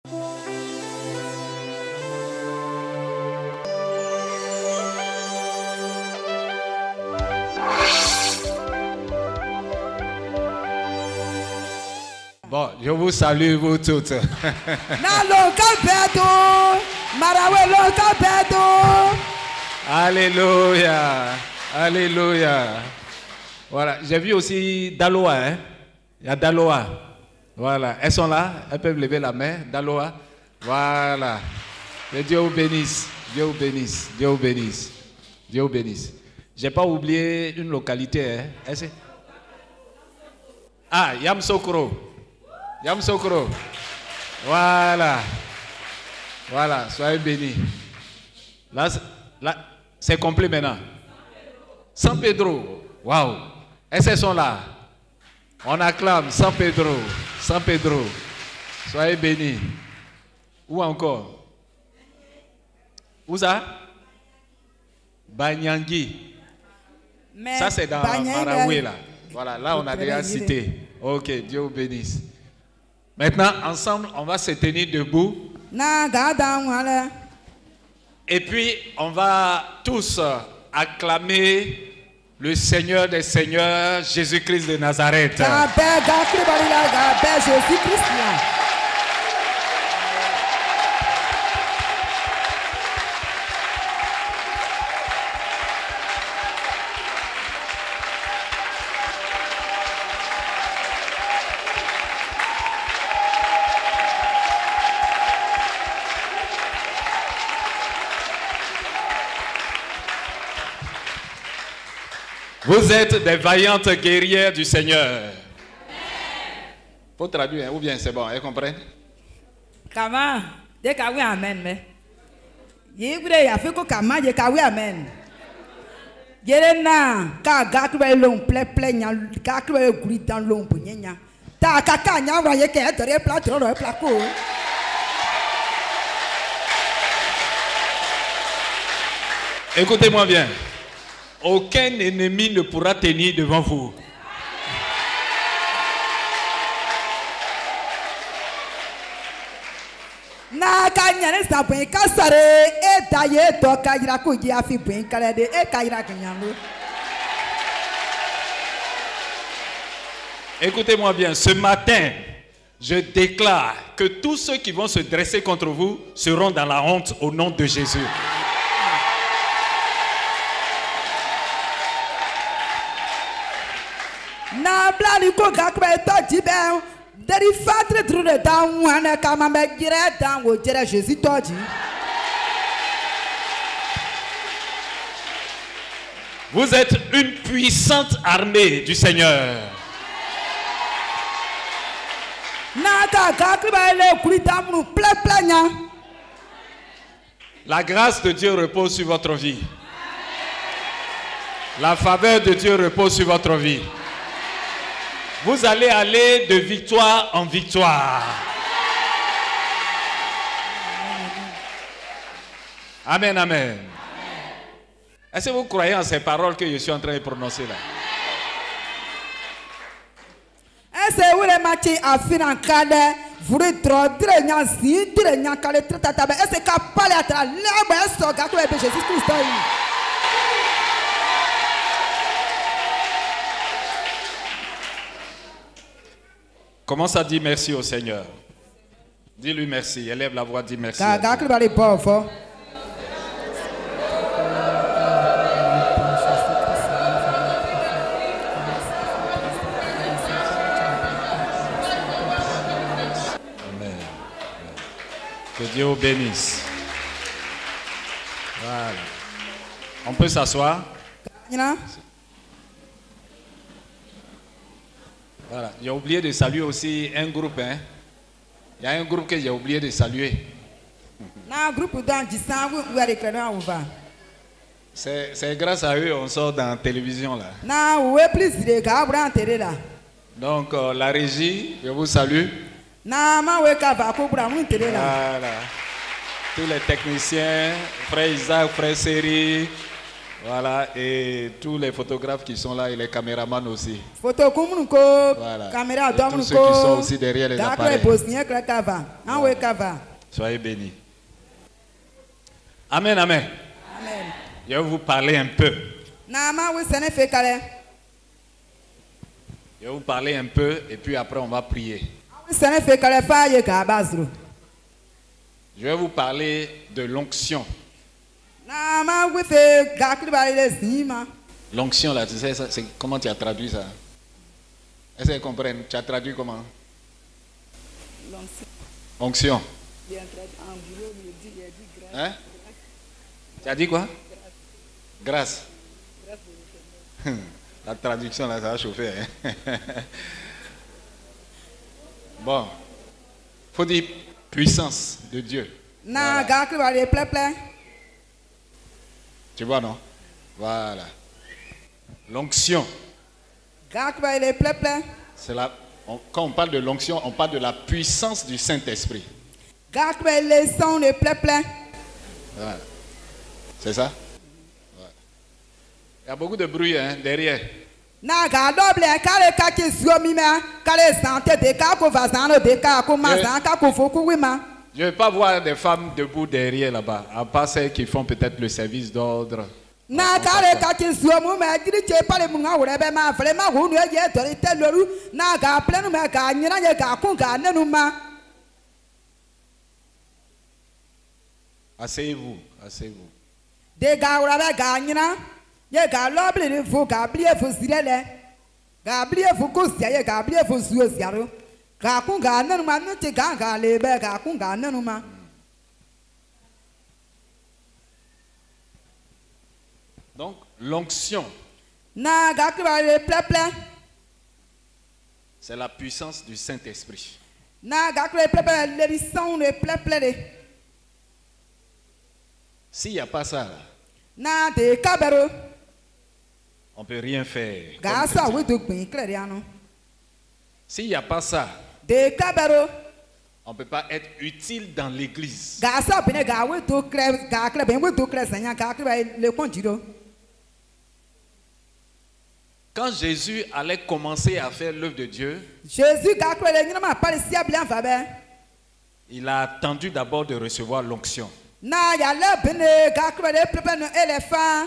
Bon, je vous salue, vous toutes. Alléluia. Alléluia. Voilà, j'ai vu aussi Daloa. Hein? Il y a Daloa. Voilà, elles sont là, elles peuvent lever la main. Daloa. Voilà. Que Dieu vous bénisse. Dieu vous bénisse. Dieu vous bénisse. Dieu vous bénisse. Je n'ai pas oublié une localité. Hein? Ah, Yamsokro. Yamsokro. Voilà. Voilà, soyez bénis. Là, c'est complet maintenant. San Pedro. Waouh. Elles sont là. On acclame San Pedro. San Pedro. Soyez bénis. Où encore? Où ça? Banyangui. Ça c'est dans Marawi là. Voilà, là on a déjà cité. Ok, Dieu vous bénisse. Maintenant, ensemble, on va se tenir debout. Et puis, on va tous acclamer le Seigneur des Seigneurs, Jésus-Christ de Nazareth. Vous êtes des vaillantes guerrières du Seigneur. Faut traduire, hein, ou bien c'est bon, vous comprenez? Comment? Dès que oui, amen, mais. Il a fait que comment, dès que oui, amen. Yerena, quand gâteau long, plein, gâteau gris dans l'ombre, nya. Ta caca, nya, voyez qu'elle est plateau, placo. Écoutez-moi bien. Aucun ennemi ne pourra tenir devant vous. Écoutez-moi bien, ce matin, je déclare que tous ceux qui vont se dresser contre vous seront dans la honte au nom de Jésus. Vous êtes une puissante armée du Seigneur. La grâce de Dieu repose sur votre vie. La faveur de Dieu repose sur votre vie. Vous allez aller de victoire en victoire. Amen, amen. Est-ce que vous croyez en ces paroles que je suis en train de prononcer là? Est-ce que vous avez marché à Financade? Vous êtes trop Jésus Christ. Commence à dire merci au Seigneur. Dis-lui merci. Élève la voix, dis merci. Que Dieu vous bénisse. Voilà. On peut s'asseoir. Voilà. J'ai oublié de saluer aussi un groupe. Hein. Il y a un groupe que j'ai oublié de saluer. C'est grâce à eux on sort dans la télévision là. Donc la régie, je vous salue. Voilà. Tous les techniciens, frère Isaac, frère Seri, Voilà, et tous les photographes qui sont là et les caméramans aussi. Photo kumunu ko Voilà. caméra Et do tous mun ceux qui sont ko. aussi derrière les Dakre appareils. bosnie kra kava. Anwe kava. Soyez bénis. Amen, amen. Amen. Je vais vous parler un peu. Na ma we sene fe kale. Je vais vous parler un peu et puis après on va prier. We sene fe kale fa ye ga bazru. Je vais vous parler de l'onction. Na ma we fe ga kri ba le zima. L'onction là, tu sais, c'est comment tu as traduit ça? Est-ce qu'ils comprennent? Tu as traduit comment? Onction. Hein? Tu as dit quoi? Grâce. La traduction là, ça va chauffer. Hein? Bon. Faut dire puissance de Dieu. Na ga kri ba le ple. Tu vois, non? Voilà. L'onction. Ga kri ba le ple. C'est quand on parle de l'onction, on parle de la puissance du Saint-Esprit. Ga kri ba le son le ple. Voilà. C'est ça? Ouais. Il y a beaucoup de bruit hein, derrière. Na ga doble kale ka ki suo mi ma kale sante de ka ko vazano de ka ko mazan ka ko foku wi ma. Je ne vais pas voir des femmes debout derrière là-bas, à part celles qui font peut-être le service d'ordre. Na kale ka ki suo mu ma diri che pale mu nga wure be ma fle ma hu nu ye to te loru na ga plenu ma ga nyina ye ga ku ga nenu ma. Asseyez-vous, asseyez-vous. De ga wura be ga nyina ye ga loble ni fu ga blie fu sirele. Ga blie fu ko sia ye ga blie fu suo siaro. Ga ku ga nenu ma nu ti ga le be ga ku ga nenu ma. Donc, l'onction, Na ga kri ba le ple. c'est la puissance du Saint-Esprit. Na ga kri ple le son le ple de. S'il n'y a pas ça, là, Na de kabero on ne peut rien faire. comme ga sa chrétien. we do gbin kre ya no. S'il n'y a pas ça, De kabero on ne peut pas être utile dans l'église. ga sa bine ga we do kre ga kre ben we do kre sanya ga kre ba le konjiro. Quand Jésus allait commencer à faire l'œuvre de Dieu, Jésus ga kre le nyina ma pare sia blia fa be. il a attendu d'abord de recevoir l'onction. Na ya le bine ga kre le ple no elefa.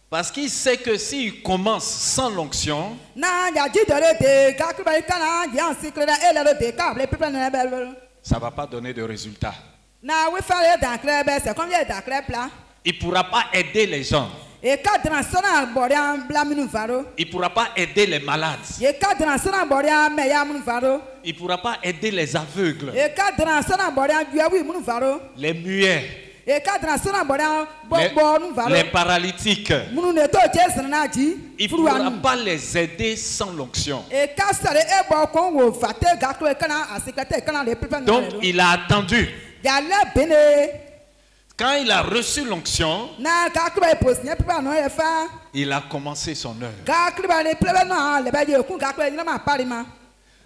Parce qu'il sait que s'il commence sans l'onction, Na ya ji dore de ga kre ba kana ya si kre da ele de ka le ple no be. ça ne va pas donner de résultat. Na we fa le dan kre be c'est comme ye dan kre pla. Il ne pourra pas aider les gens. E ka dran sona boria bla minu faro. Il ne pourra pas aider les malades. E ka dran sona boria me ya minu faro. Il ne pourra pas aider les aveugles, E ka dran sona boria dua wi minu faro. les muets, E ka dran sona boria bo nu faro. les paralytiques. Munu ne to Jesu na ji. Il ne pourra pas les aider sans l'onction. E ka sare e bo kon wo fate ga to e kana asikate kana le pepe Donc il a attendu. ya le bene Quand il a reçu l'onction, na ga kro e posne pepe no e fa. il a commencé son œuvre. Ga kro ba le pepe no le ba je ku ga kro ni ma pari ma.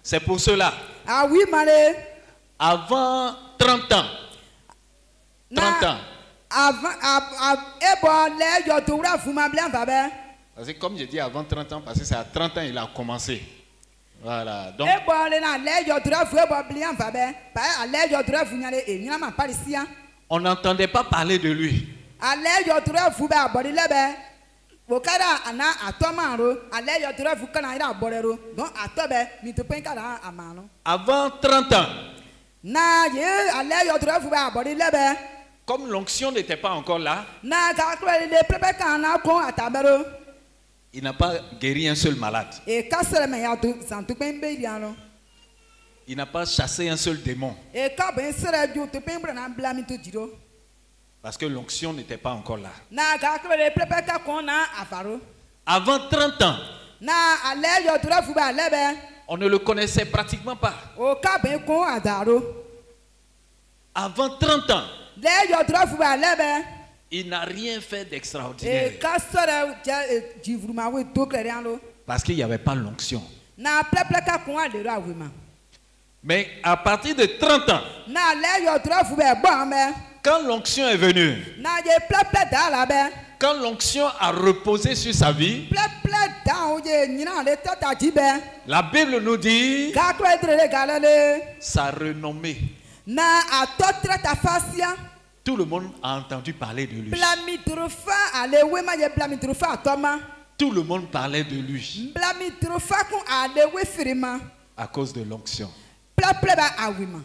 C'est pour cela, A wi male avant 30 ans, 30 ans, avant e bo le yo to ra fuma bla fa be. parce que comme je dis avant 30 ans, parce que c'est à 30 ans il a commencé. Voilà, donc E bo le na le yo to ra fu e bo bla fa be. Pa a le yo to ra fu nya le e ni ma pari sia. on n'entendait pas parler de lui. Ale yo to ra fu ba bo le be. Bokara ana atomaro ale yo to ra fu kana ira borero. Don atobe mi to pen kara amano. Avant 30 ans, Na ye ale yo to ra fu ba bo le be. comme l'onction n'était pas encore là, Na ga kro le pepe kana ko atabero. il n'a pas guéri un seul malade. E kasere me ya to santu pen be diano. Il n'a pas chassé un seul démon. E ka ben sere ju to pen bra na bla mi to jiro. Parce que l'onction n'était pas encore là. Na ga kro le pepe ka ko na afaro. Avant 30 ans, Na ale yo to ra fu ba le be. on ne le connaissait pratiquement pas. O ka ben ko adaro. Avant 30 ans, Le yo to ra fu ba le be. il n'a rien fait E d'extraordinaire. kasere jivru ma we to kre riano. Parce qu'il n'y avait pas l'onction. Na pleple ka ko adero awima. Mais à partir de 30 ans, Na le yo to ra fu be gbo me. quand l'onction est venue, Na je pleple da la be. quand l'onction a reposé sur sa vie, ple da o ye nyina le tata jibe la Bible nous dit ga kro edre galale sa renommée. na atotre ta fasia Tout le monde a entendu parler de lui. blamitrofa ale we ma ye blamitrofa atoma Tout le monde parlait de lui blamitrofa kun ale we firima à cause de l'onction. ple ba awima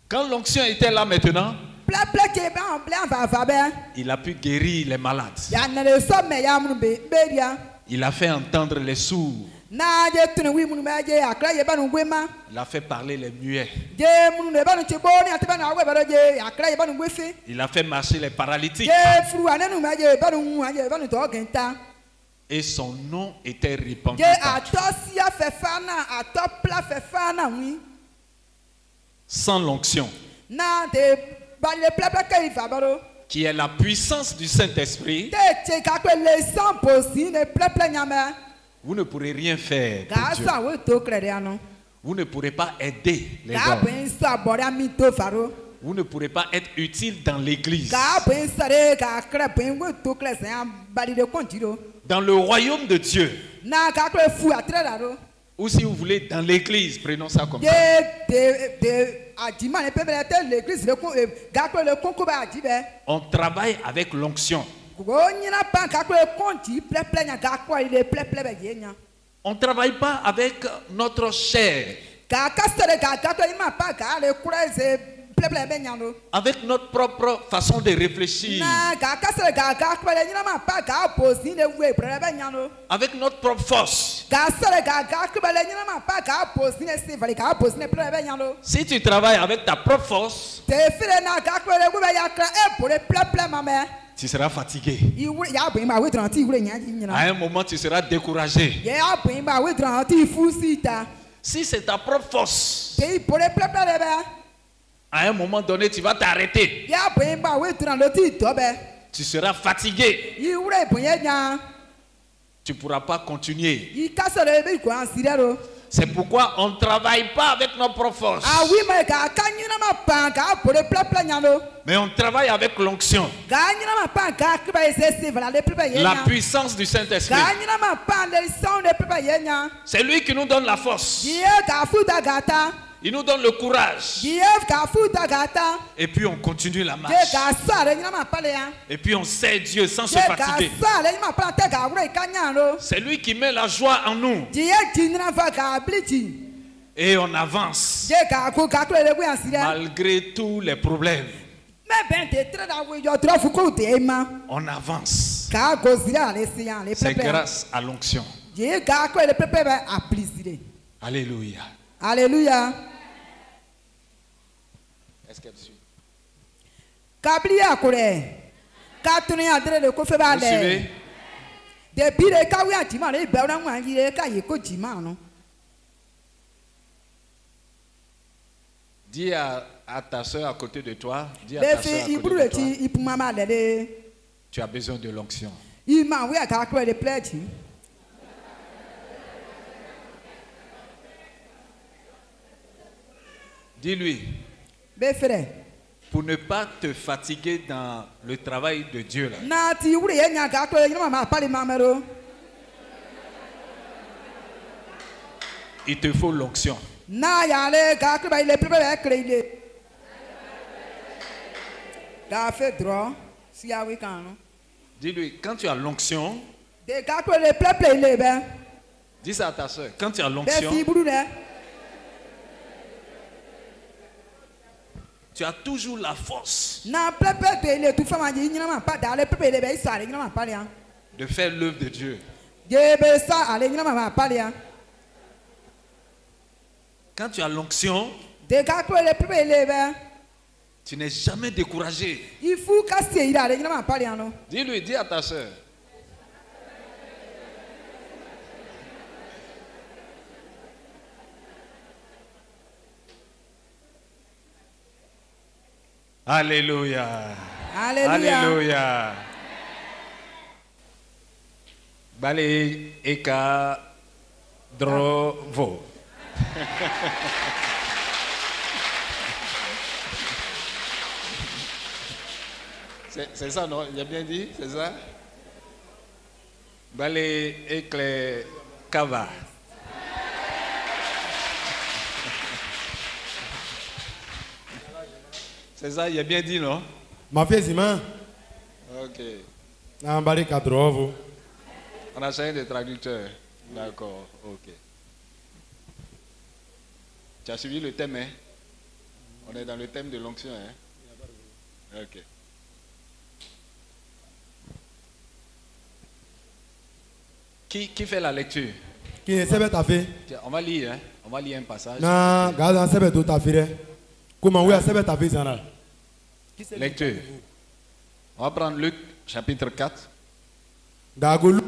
Quand l'onction était là maintenant, ple ke ba on bla va va be il a pu guérir les malades. ya na le so me ya mu be beria Il a fait entendre les sourds. na je tunu wi mu me je akra ye ba nu gwema Il a fait parler les muets. je mu ne ba nu chibo ni ateba na we ba je akra ye ba nu gwefe Il a fait marcher les paralytiques. je furu anenu me je ba nu je ba nu to genta Et son nom était répandu je partout. atosia fefana atopla fefana wi Sans l'onction, na de ba le ple ke ifa baro qui est la puissance du Saint-Esprit, te che ka pe le son posi ne ple nyame vous ne pourrez rien faire pour ga Dieu. so we to krede ano Vous ne pourrez pas aider les ga hommes. ben so abore mi to faro Vous ne pourrez pas être utile dans l'église. ga ben sare ga kre ben we to kre sen bali de kontiro Dans le royaume de Dieu. na ga kre fu atre daro Ou si vous voulez, dans l'église. Prenons ça comme de ça. de adima ne pe te l'église le ga kre le konko ba adibe On travaille avec l'onction. go nyina pa ga kre konti ple nya ga kwa ile ple be yenya On ne travaille pas avec notre chair, ga kasere ga kre ma pa ga le kura ze ple be nyano avec notre propre façon de réfléchir, na ga kasere ga kre nyina ma pa ga posi ne we ple be nyano avec notre propre force. ga sere ga kre le nyina ma pa ga posi ne se vali ga posi ne ple be nyano Si tu travailles avec ta propre force, te file na ga kre le we ya kra e pour ple mame tu seras fatigué. ya bring ba we tran ti wure nya À nyina un moment, tu seras découragé. ya bring ba we tran ti fu sita Si c'est ta propre force, te pour ple le be à un moment donné, tu vas t'arrêter. ya bring ba we tran lo ti to be Tu seras fatigué. i wure bring nya Tu ne pourras pas continuer. i kasere be ko ansirero C'est pourquoi on ne travaille pas avec nos propres forces. a wi ma ga ka nyina ma pa ga pour ple nyano Mais on travaille avec l'onction, ga nyina ma pa ga kre se vala le ple la yenya puissance du Saint-Esprit. ga nyina ma pa le son de ple yenya C'est lui qui nous donne la force. die ga fu da gata Il nous donne le courage. die ga fu da gata Et puis on continue la je marche. ga sa le nyina ma pa le ya Et puis on sert Dieu sans se je ga fatiguer. sa le nyina ma pa te ga wure ka nyano C'est lui qui met la joie en nous. die jinna fa ga bliti Et on avance je ga ko ga kre le bu ansira malgré tous les problèmes. me ben te tre da we yo tro fu ko te ma On avance. ka go zira le si ya le C'est ple grâce à l'onction. je ga kre le ple ba a plisire Alléluia. alléluia Est-ce qu'elle suit? kabli akure ka tunu ya dre le ko fe ba Vous suivez? le de bi le ka wi ajima le be ora nwa yi ka ye ko jima no Dis à ta soeur à côté de toi, dis à be ta soeur fi à iburu côté de toi, ti ipuma ma le tu as besoin de l'onction. i ma wi ka kre le pleti Dis-lui, be fere pour ne pas te fatiguer dans le travail de Dieu là, na ti wure ye nya ka kre ni ma pali ma mero il te faut l'onction. na ya le ka kre ba le ple ba kre ile ka fe dro si ya wi kan no Dis-lui, quand tu as l'onction, de ka kre le ple ile be dis ça à ta soeur, quand tu as be l'onction, fi iburu le tu as toujours la force na ple te ile tu fa ma ji nyina ma pa da le ple ile be isa le nyina ma pa le ya de faire l'œuvre de Dieu. je be sa ale nyina ma pa le ya Quand tu as l'onction, de ka kre le ple ile be tu n'es jamais découragé. il faut ka se ira le nyina ma pa le ya no Dis-lui, dis à ta soeur. Alléluia. Alléluia. Alléluia. Bale eka drovo. C'est ça, non? Il a bien dit, c'est ça? Balé éclair cava. C'est ça, il a bien dit, non? Ma fille Zima, Ok. un baril 80. On a changé de traducteur. D'accord, ok. Tu as suivi le thème, hein? On est dans le thème de l'onction, hein? Ok. Qui fait la lecture? Qui ne sait pas fait? Tiens, on va lire, hein? On va lire un passage. Non, garde un sebe tout à fait. Comment oui, un sebe ta fait ça? Lecture. On va prendre Luc, chapitre 4. Dagolu,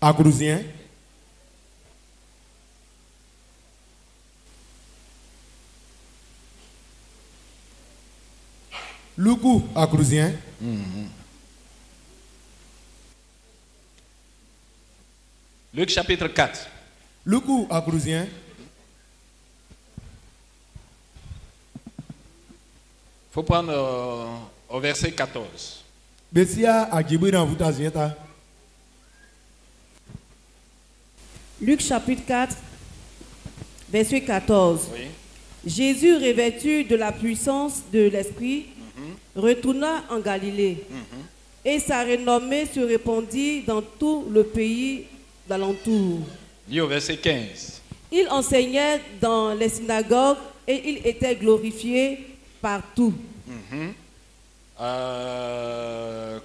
Agrousien. Lugu, Agrousien. Luc, chapitre 4. Lugu, Agrousien. Il faut prendre au verset 14. Bessia, Agibir dans Voutazienta. Luc chapitre 4, verset 14. Oui. Jésus, revêtu de la puissance de l'Esprit, retourna en Galilée. Et sa renommée se répandit dans tout le pays d'alentour. Lis au verset 15. Il enseignait dans les synagogues et il était glorifié partout.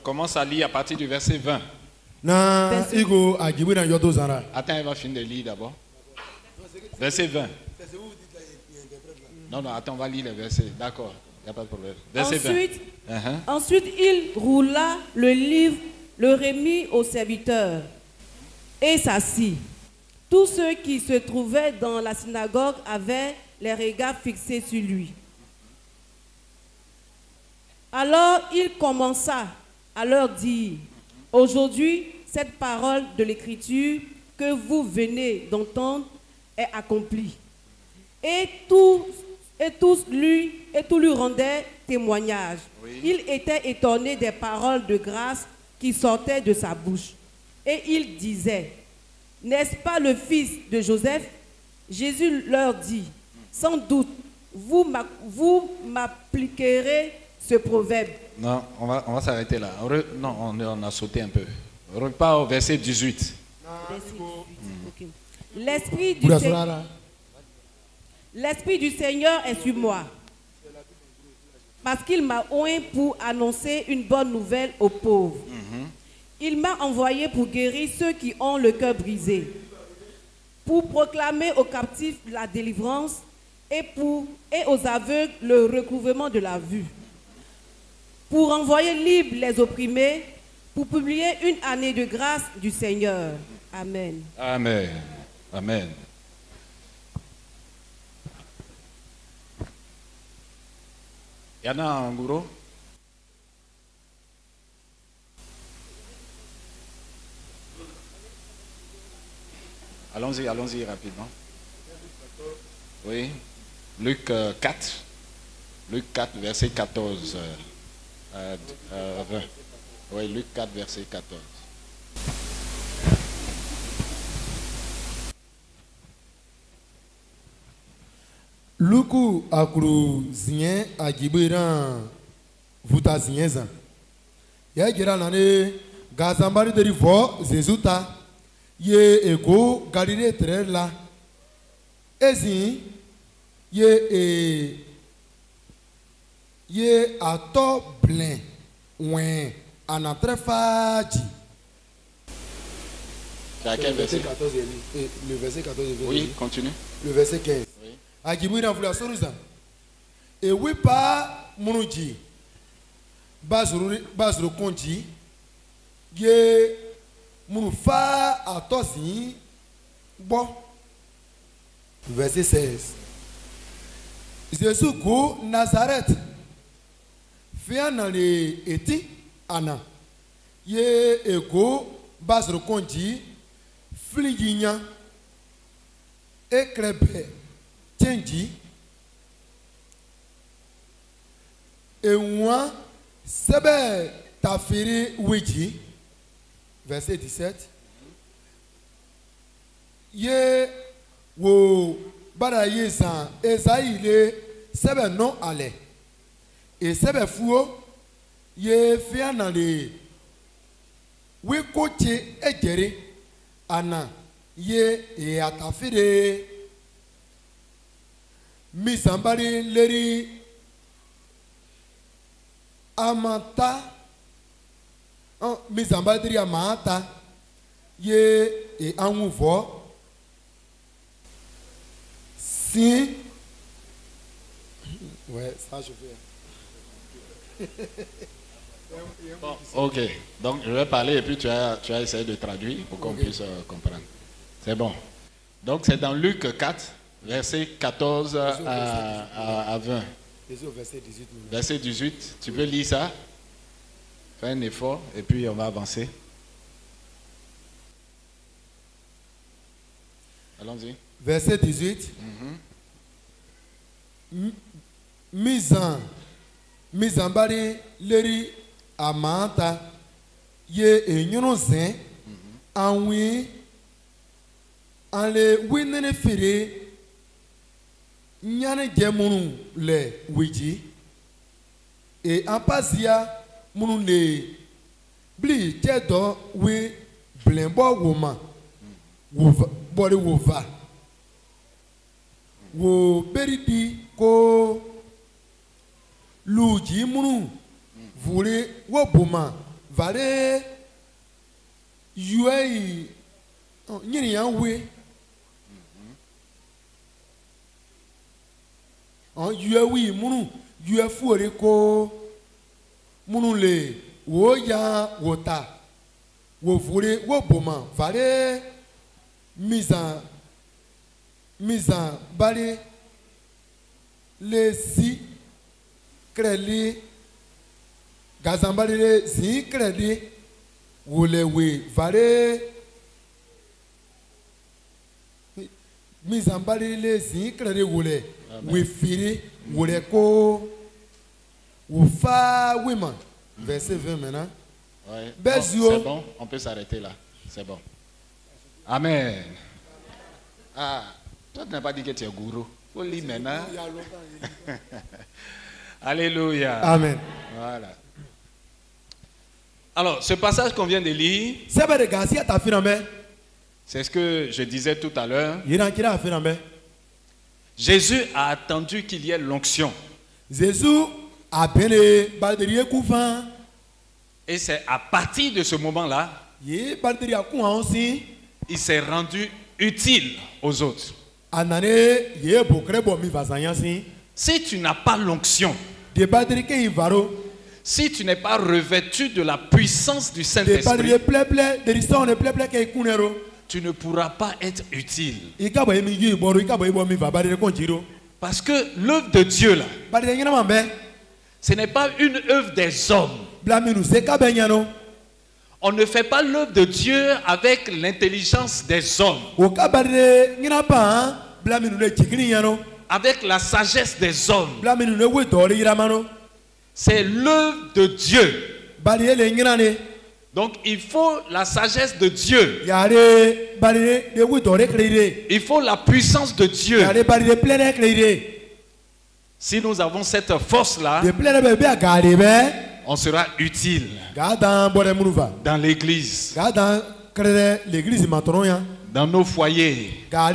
Commence à lire à partir du verset 20. Na Igo, Agibir dans Yoto Zara. Attends, elle va finir de lire d'abord. Verset 20. Non, attends, on va lire les versets. D'accord, il n'y a pas de problème. Verset 20. Ensuite, il roula le livre, le remit au serviteur et s'assit. Tous ceux qui se trouvaient dans la synagogue avaient les regards fixés sur lui. Alors il commença à leur dire: aujourd'hui, cette parole de l'Écriture que vous venez d'entendre est accomplie. Et tout lui rendait témoignage. Oui. Il était étonné des paroles de grâce qui sortaient de sa bouche. Et il disait: n'est-ce pas le fils de Joseph? Jésus leur dit: sans doute, vous m'appliquerez ce proverbe. Non, on va s'arrêter là. Non, on a sauté un peu. On repart au verset 18. Ok. L'Esprit du Seigneur est sur moi, parce qu'il m'a oint pour annoncer une bonne nouvelle aux pauvres. Il m'a envoyé pour guérir ceux qui ont le cœur brisé, pour proclamer aux captifs la délivrance et aux aveugles le recouvrement de la vue, pour envoyer libres les opprimés, pour publier une année de grâce du Seigneur. Amen. Amen. Amen. Il y en a un gourou? Allons-y rapidement. Oui. Luc 4. Luc 4, verset 14. 20. Oui, Luc 4, verset 14. Luku Agrousien, Agibir dans Voutazienza. Ya gira nane Gazambari de Rivo, Zezuta. Ye ego Galilée très là. Ezi ye ato blen ouin anatrefaji. C'est à quel verset? 14, le verset 14. Oui, continue. Le verset 15. Oui. Agibira vula soruza. Et oui pas munuji. Bazuru konji. Ye munufa atosi. Bon. Verset 16. Jésus go Nazareth. Fia dans les eti ana. Ye ego bazuru konji. Fliginya. Ekrebe. Tchenji. Et moi, sebe tafiri wiji. Verset 17. ye wo bara ye san Esaïe le sebe non ale et sebe fuo ye fia na le we koche ejere ana ye e atafire mi sambari leri amata mi sambari leri amata ye e anwufo si ouais ça je fais. Bon, ok, donc je vais parler et puis tu vas essayer de traduire pour qu'on puisse comprendre. C'est bon. Donc c'est dans Luc 4, verset 14 à 20. Verset 18, tu peux lire ça? Fais un effort et puis on va avancer. Allons-y. Verset 18. Mise en bari leri amanta ye enyuno zen anwi anle winene fere nyane gemunu le wiji e ampasia munu le bli tedo we blembo woma bori wova wo beridi ko luji munu vule wo boma vale yuei nyiri yan we yuei munu yue fuore ko munu le wo ya wota wo vule wo boma vale mise bale le si kreli gazambali le si kreli wole we vare mizambali le si kreli wole we firi wole ko wufa wima verset 20 maintenant. Ouais. Bezio. C'est bon, on peut s'arrêter là. C'est bon. Amen. Ah, toi tu n'as pas dit que tu es gourou. Faut lire maintenant. Alléluia. Amen. Voilà. Alors, ce passage qu'on vient de lire, c'est ce que je disais tout à l'heure. Jésus a attendu qu'il y ait l'onction. Et c'est à partir de ce moment-là, il s'est rendu utile aux autres. Si tu n'as pas l'onction, si tu n'es pas revêtu de la puissance du Saint-Esprit, tu ne pourras pas être utile. Parce que l'œuvre de Dieu là, ce n'est pas une œuvre des hommes. On ne fait pas l'œuvre de Dieu avec l'intelligence des hommes, avec la sagesse des hommes. C'est l'œuvre de Dieu. Donc il faut la sagesse de Dieu. Il faut la puissance de Dieu. Si nous avons cette force-là, on sera utile dans l'église, dans nos foyers, dans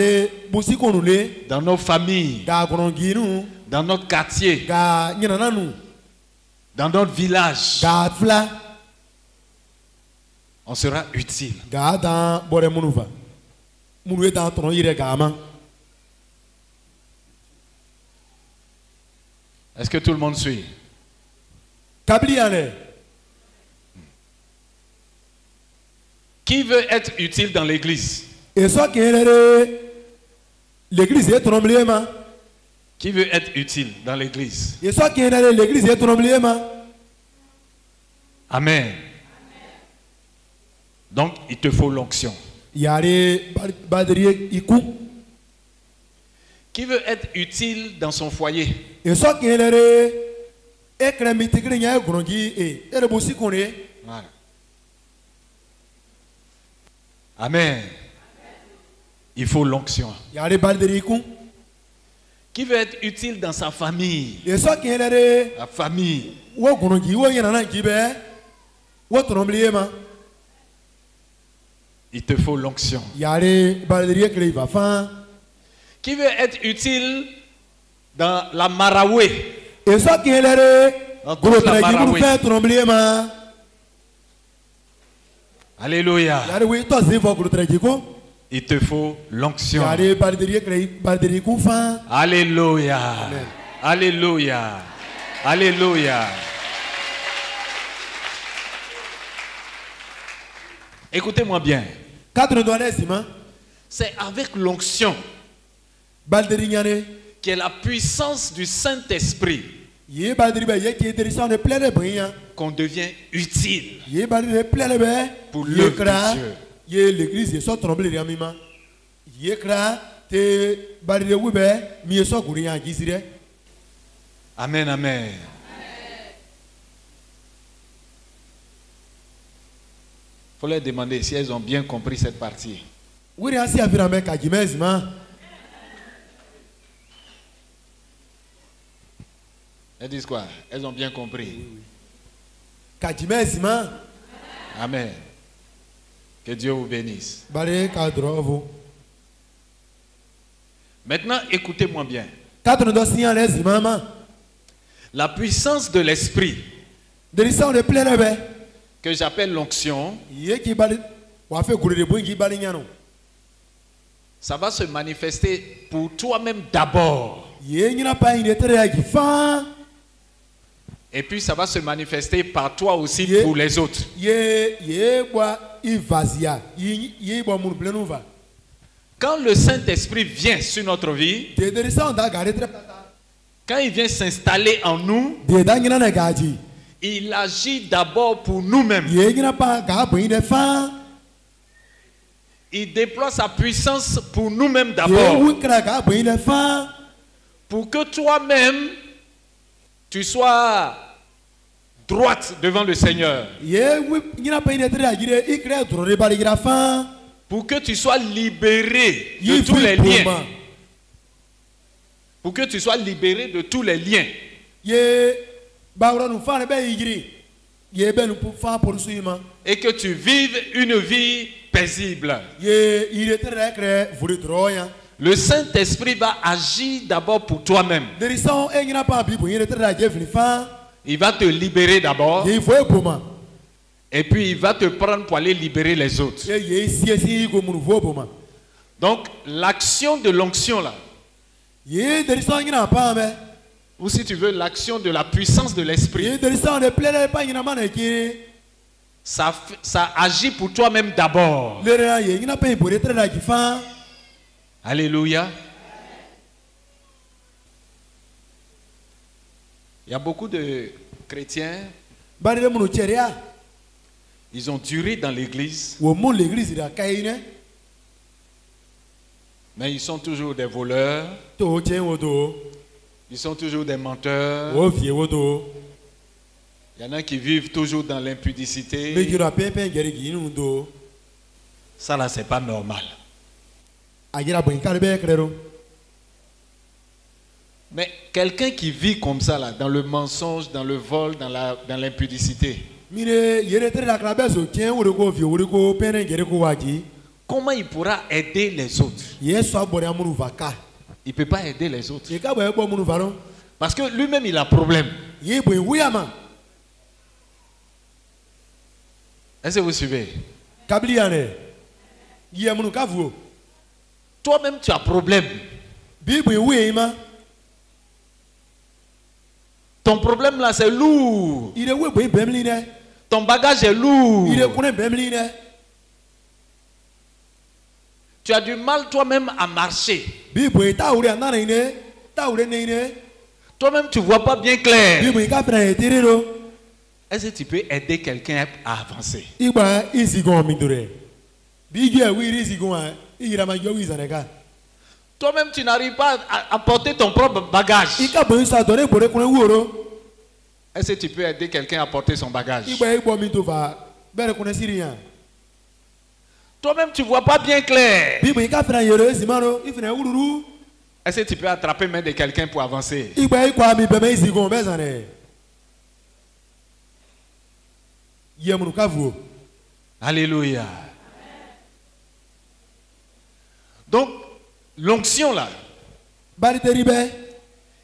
nos familles, dans notre quartier, dans notre village. On sera utile. Est-ce que tout le monde suit? Qui veut être utile dans l'église? Qui veut être utile dans l'église? Amen. Donc, il te faut l'onction. Qui veut être utile dans son foyer? Voilà. Amen. il faut l'onction. Yare balderiku. Qui veut être utile dans sa famille? Et ça qui est là, La famille. wo gonongi wo yana qui be, wo trombliema. Il te faut l'onction. Yare balderie que il va faire. Qui veut être utile dans la Maraoué? Et ça qui est là, Dans gros toute la traji pour Maraoué. faire trombliema. Alléluia. Yare oui, toi c'est votre traji ko. Il te faut l'onction. Yare balderie que balderie ku fa. Alléluia. Amen. Alléluia. Alléluia. Écoutez-moi bien. Quatre doigts sima. C'est avec l'onction Balderie nyane. qui est la puissance du Saint-Esprit Ye balderie be ye qui intéressant de plein de brillant. qu'on devient utile. Ye balderie plein de be. Pour Ye l'œuvre kra. de Dieu. Ye l'église so tromblé ramima. Ye kra te balderie wi be mi so kuriya gisire. Amen, amen. Il faut leur demander si elles ont bien compris cette partie. Oui, ainsi à faire avec Kajimezma. Elles disent quoi? Elles ont bien compris. Kajimezma. Amen. Que Dieu vous bénisse. Bare kadrovo. Maintenant, écoutez-moi bien. Quatre dossiers les imama. La puissance de l'esprit, De l'histoire de plein de be. que j'appelle l'onction, Ye qui bali. Wa fait couler de boin qui bali nyano. ça va se manifester pour toi-même d'abord. Ye nyina pa ine tere ya gifa. Et puis ça va se manifester par toi aussi Yeah. pour les autres. Ye bois ivazia. Ye bois mon plein va. Quand le Saint-Esprit vient sur notre vie, De l'histoire da gare très. quand il vient s'installer en nous, De da nyina na gaji. il agit d'abord pour nous-mêmes. Ye nyina pa ga boin de fa. Il déploie sa puissance pour nous-mêmes Ye d'abord. wi kra ga boin de fa. Pour que toi-même, tu sois droite devant le Seigneur. Ye wi nyina pa ine tere ya gire ikre dro de bali gira fa. Pour que tu sois libéré de Ye tous les fi liens. poma. Pour que tu sois libéré de tous les liens. Ye bawra nu fa ne be yigiri. Ye be nu fa pour suima. Et que tu vives une vie paisible. Ye ire tere kre vuri droya. Le Saint-Esprit va agir d'abord pour toi-même. De l'histoire e nyina pa bi bo ire tere ya jefni fa. Il va te libérer d'abord. Ye fo e poma. Et puis il va te prendre pour aller libérer les autres. Ye si go mu vo poma. Donc l'action de l'onction là, Ye de l'histoire nyina pa me. ou si tu veux l'action de la puissance de l'Esprit, Ye de l'histoire de plein pa nyina ma na ki. ça agit pour toi-même d'abord. Le ra ye nyina pa bo ire tere ya gifa. Alléluia. Il y a beaucoup de chrétiens, Bari de mu cheria. ils ont duré dans l'église, Wo mon l'église da kaine. mais ils sont toujours des voleurs, To chen wo do. ils sont toujours des menteurs. Wo vie wo do. Il y en a qui vivent toujours dans Me l'impudicité. jura pepe gere gi nu do. Ça là, c'est pas normal. Agira bo ikare be krero. Mais quelqu'un qui vit comme ça là, dans le mensonge, dans le vol, dans l'impudicité, Mire yere tere la krabe so chen wo ko vie wo ko pere gere ko waji. comment il pourra aider les autres? Ye so abore amunu vaka. Il ne peut pas aider les autres. Ye ka bo e bo munu varo. Parce que lui-même, il a problème. Ye bo wuyama. Est-ce que vous suivez? Kabli ane. Ye amunu ka vuo. Toi-même, tu as problème. Bi bo wuyema. Ton problème là, c'est lourd. Ire we bo bemli ne. Ton bagage est lourd. Ire kune bemli ne. Tu as du mal toi-même à marcher. Bi bo ta ure anana ine. Ta ure ne ine. Toi-même, tu ne vois pas bien clair. Bi bo ka pre terero. Est-ce que tu peux aider quelqu'un à avancer? Igba isi gon mi dore. Bi ge wi isi gon a. Ira ma jo wi zaneka. Toi-même, tu n'arrives pas à porter ton propre bagage. Ika bo sa dore bore kune woro. Est-ce que tu peux aider quelqu'un à porter son bagage? Igba igbo mi to va. Bere kune siriyan. Toi-même, tu ne vois pas bien clair. Bible ka fina yere simano ifina ururu. Est-ce que tu peux attraper main de quelqu'un pour avancer? Igba ikwa mi beme isigo bezane. Yemunu kavu. Alléluia. Donc, l'onction là, Bari teribe.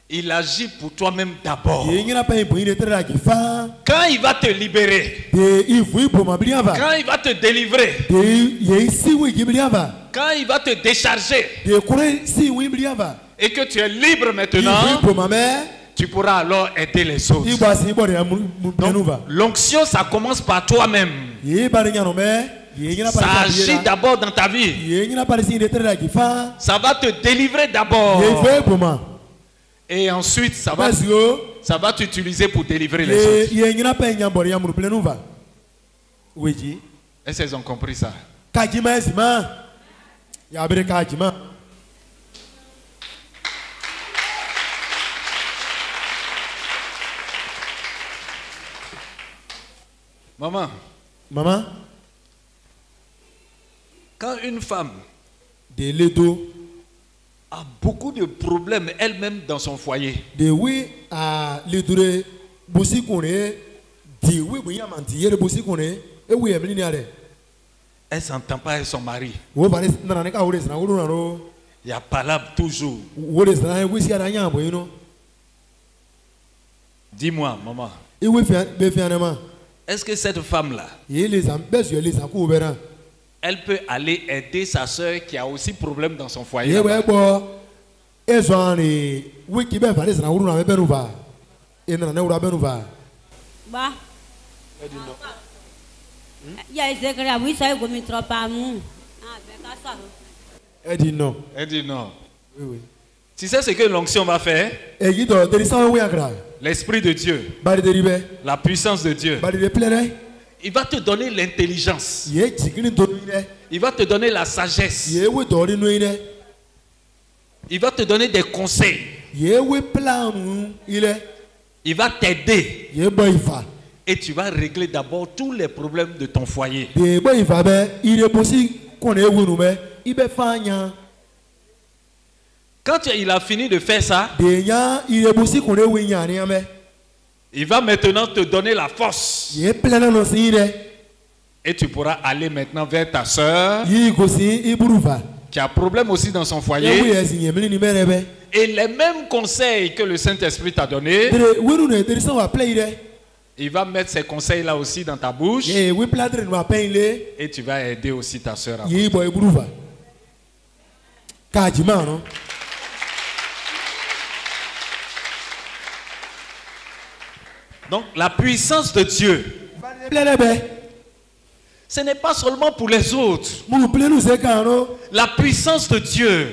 il agit pour toi-même d'abord. Yengina pa ipo ine tera kifa. Quand il va te libérer, De ifu ipo mabliava. quand il va te délivrer, De ye si wi gibliava. quand il va te décharger De kure si wi bliava. et que tu es libre Ifu maintenant, ipo mame. tu pourras alors aider les autres. Igba si ipo de Donc, l'onction, ça commence par toi-même. Ye bari nyano me. Yengina pa. Ça agit d'abord dans ta vie. Yengina pa si ine tera kifa. Ça va te délivrer d'abord. Ye ifu ipo ma. Et ensuite, ça va t'utiliser pour délivrer les autres. Yengina pa nyambori yamuru plenuva. Weji. Est-ce qu'ils ont compris ça? Kajima esima. Ya bere kajima. Maman, Maman, quand une femme de ledo, a beaucoup de problèmes elle-même dans son foyer, de oui à ledure bosi kone, de oui oui amanti yere bosi kone, e oui emini ale. elle ne s'entend pas avec son mari. Wo bani nana ne ka wole sana wolo naro. Il y a palabre toujours. Wole sana oui si ara nyambo yino. Dis-moi, maman, E oui be fianema. est-ce que cette femme-là, Ye les am besu les aku obera. elle peut aller aider sa soeur qui a aussi problème dans son foyer? Ye là-bas? we bo e so ani oui ki be fale sana wolo na be nuva. E nana ne wura be nuva. Ba. Ya Ezekiel oui ça go mi trop pas mu. Ah ben ka ça. E di non. Elle dit non. Oui oui. Tu sais ce que l'onction va faire? E yi do de sa oui akra. L'Esprit de Dieu, Bari de ribe. la puissance de Dieu, Bari de plere. il va te donner l'intelligence. Ye jigini do ire. Il va te donner la sagesse. Ye we do ri no ire. Il va te donner des conseils. Ye we plan ire. Il va t'aider. Ye bo ifa. Et tu vas régler d'abord tous les problèmes de ton foyer. De bo ifa be ire bosi kone wunu be ibe fanya. Quand il a fini de faire ça, De nya ire bosi kone winya ni ame. il va maintenant te donner la force. Ye plena no si ire. Et tu pourras aller maintenant vers ta soeur Yi go si iburufa. qui a problème aussi dans son Ye we foyer. esinye mini ni merebe. Et les mêmes conseils que le Saint-Esprit t'a donné, De wenu ne de so wa play ire. il va mettre ces conseils-là aussi dans ta bouche. Ye we pladre no apenle. Et tu vas aider aussi ta soeur. Ye bo iburufa. Kajima no. Donc la puissance de Dieu, Plere be. ce n'est pas seulement pour les autres. Mu plenu se kano. La puissance de Dieu,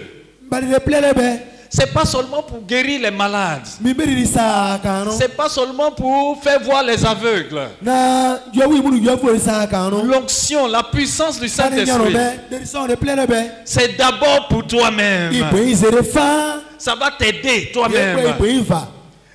Bari de plere be. c'est pas seulement pour guérir les malades. Mi beri sa kano. C'est pas seulement pour faire voir les aveugles. Na yo wi munu yo fo sa kano. L'onction, la puissance du Sani nyano Saint-Esprit, be. De so de plere be. c'est d'abord pour toi-même. Ipo izere fa. Ça va t'aider Ye toi-même. ipo ifa.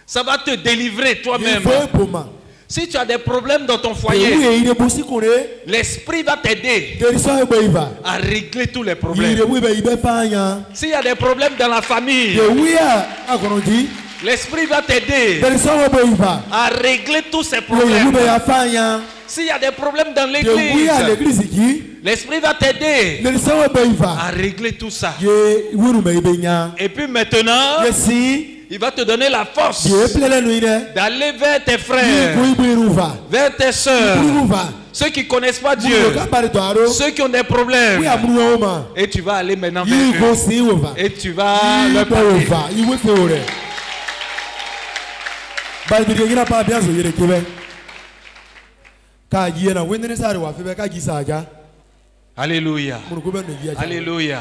Ça va te délivrer toi-même. Ye fo poma. Si tu as des problèmes dans ton Ye foyer, wi ire bosi kone. l'Esprit va t'aider De so ipo ifa. à régler tous les Ire problèmes. wi be ibe fanya. S'il y a des problèmes dans la famille, Ye wi a akonoji. l'Esprit va t'aider De so ipo ifa. à régler tous ces Ye wi problèmes. be ya fanya. S'il y a des problèmes dans Ye wi a l'église, l'église ki. l'Esprit va t'aider De so ipo ifa. à régler tout ça. Ye wunu me ibe nya. Et puis maintenant, Ye si. il va te donner la force Ye plere no ire. d'aller vers tes Ye frères, ko ibo irufa. vers tes sœurs, Irufa. ceux qui ne connaissent pas Dieu. Dieu, ceux qui ont des problèmes. Oui, amuna oma. Et tu vas aller maintenant Yi vers go eux. si ova. Et tu vas leur Yi go parler. ova. Yi we fe ore. Bari bi gina pa bia so yere kebe. Ka yi na wendene sare wa fe be ka ji saja. Alléluia. Mun ko be no yi aja. Alléluia.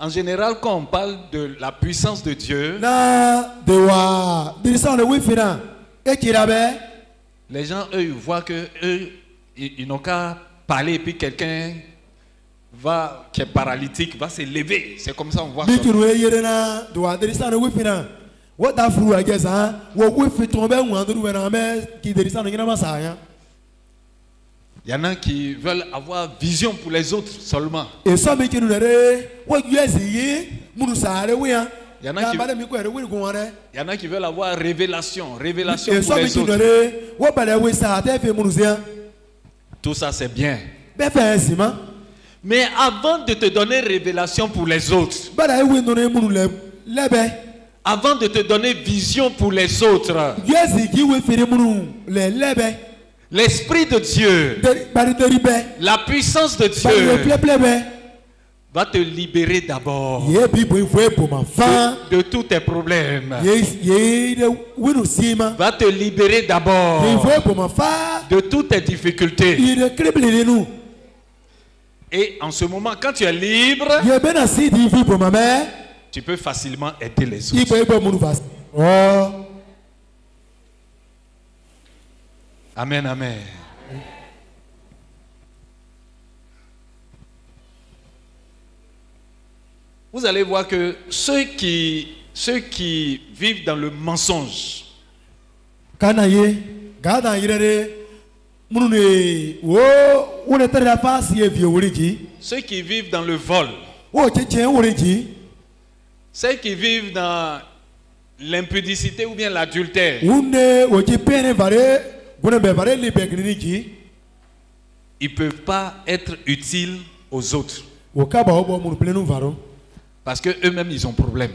En général, quand on parle de la puissance de Dieu, Na de wa dirisa ne we fina. E kira be. les gens, eux, ils voient que eux, ils n'ont qu'à parler et puis quelqu'un qui est paralytique va se lever. C'est comme ça on voit ça. Bi kinu e yere na de wa dirisa ne we fina. What that fru agesa, wo we fi ton be wan do we na me ki dirisa no ngina masaya. Il y en a qui veulent avoir vision pour les autres seulement. Et ça me dit nous n'avons pas eu munu sare wea. Il y en a qui veulent avoir révélation pour les autres. Tout ça c'est bien. Mais avant de te donner révélation pour les autres, avant de te donner vision pour les autres, l'Esprit de Dieu, la puissance de Dieu va te libérer d'abord de tous tes problèmes. Va te libérer d'abord de toutes tes difficultés. Et en ce moment, quand tu es libre, tu peux facilement aider les autres. Amen, amen. Vous allez voir que ceux qui vivent dans le mensonge, ceux qui vivent dans le vol, ceux qui vivent dans l'impudicité ou bien l'adultère, ils ne peuvent pas être utiles aux autres. Parce qu'eux-mêmes, ils ont problème.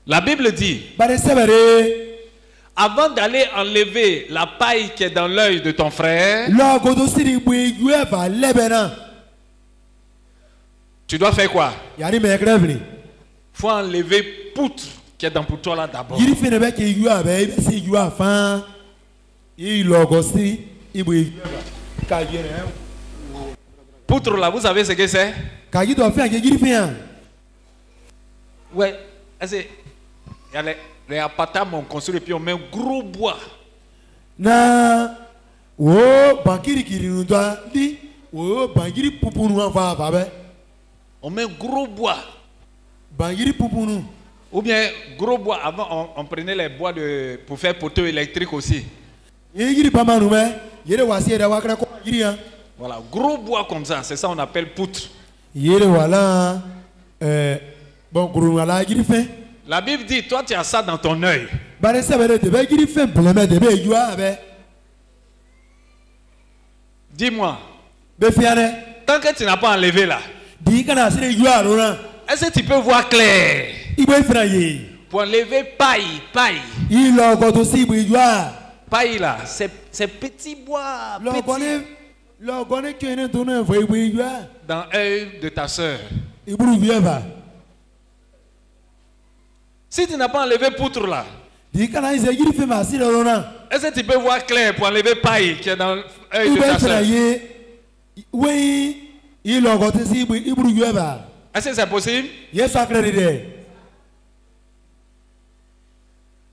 La Bible dit, avant d'aller enlever la paille qui est dans l'œil de ton frère, tu dois faire quoi? Il faut enlever poutre qui est dans pour toi là d'abord. Poutre là, vous savez ce que c'est? Ouais, il y a les appartements on construit et puis on met un gros bois. On met un gros bois. Ou bien gros bois. Avant on prenait les bois pour faire poteau électrique aussi. Voilà, gros bois comme ça, c'est ça on appelle poutre. La Bible dit, toi tu as ça dans ton œil. Dis-moi, tant que tu n'as pas enlevé là, est-ce que tu peux voir clair? Pour enlever paille. Paille là, c'est petit bois. Dans l'œil de ta soeur. Si tu n'as pas enlevé poutre là, est-ce que tu peux voir clair pour enlever paille qui est dans l'œil de ta soeur? Est-ce que c'est possible?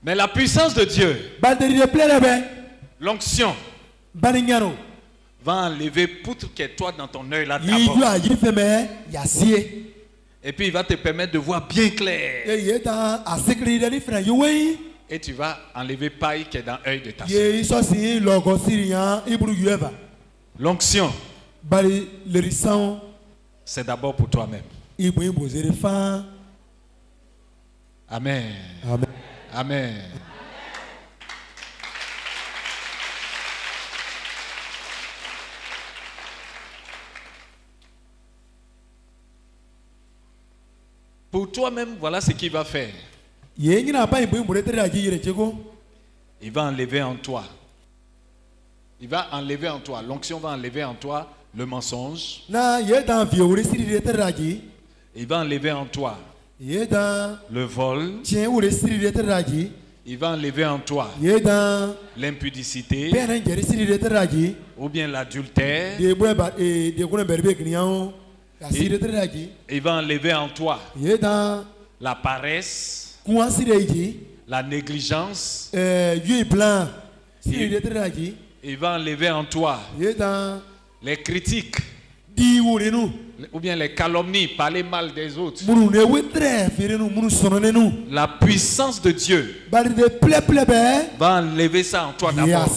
Mais la puissance de Dieu, l'onction, va enlever poutre qui est toi dans ton œil là d'abord. Et puis il va te permettre de voir bien clair. Et tu vas enlever paille qui est dans l'œil de ta soeur. L'onction, c'est d'abord pour toi-même. Amen. Amen. Pour toi-même, voilà ce qu'il va faire. Il va enlever en toi. Il va enlever en toi. L'onction va enlever en toi le mensonge. Il va enlever en toi le vol. Il va enlever en toi l'impudicité ou bien l'adultère. Il va enlever en toi la paresse, la négligence. Il va enlever en toi les critiques ou bien les calomnies, parler mal des autres. La puissance de Dieu va enlever ça en toi d'abord.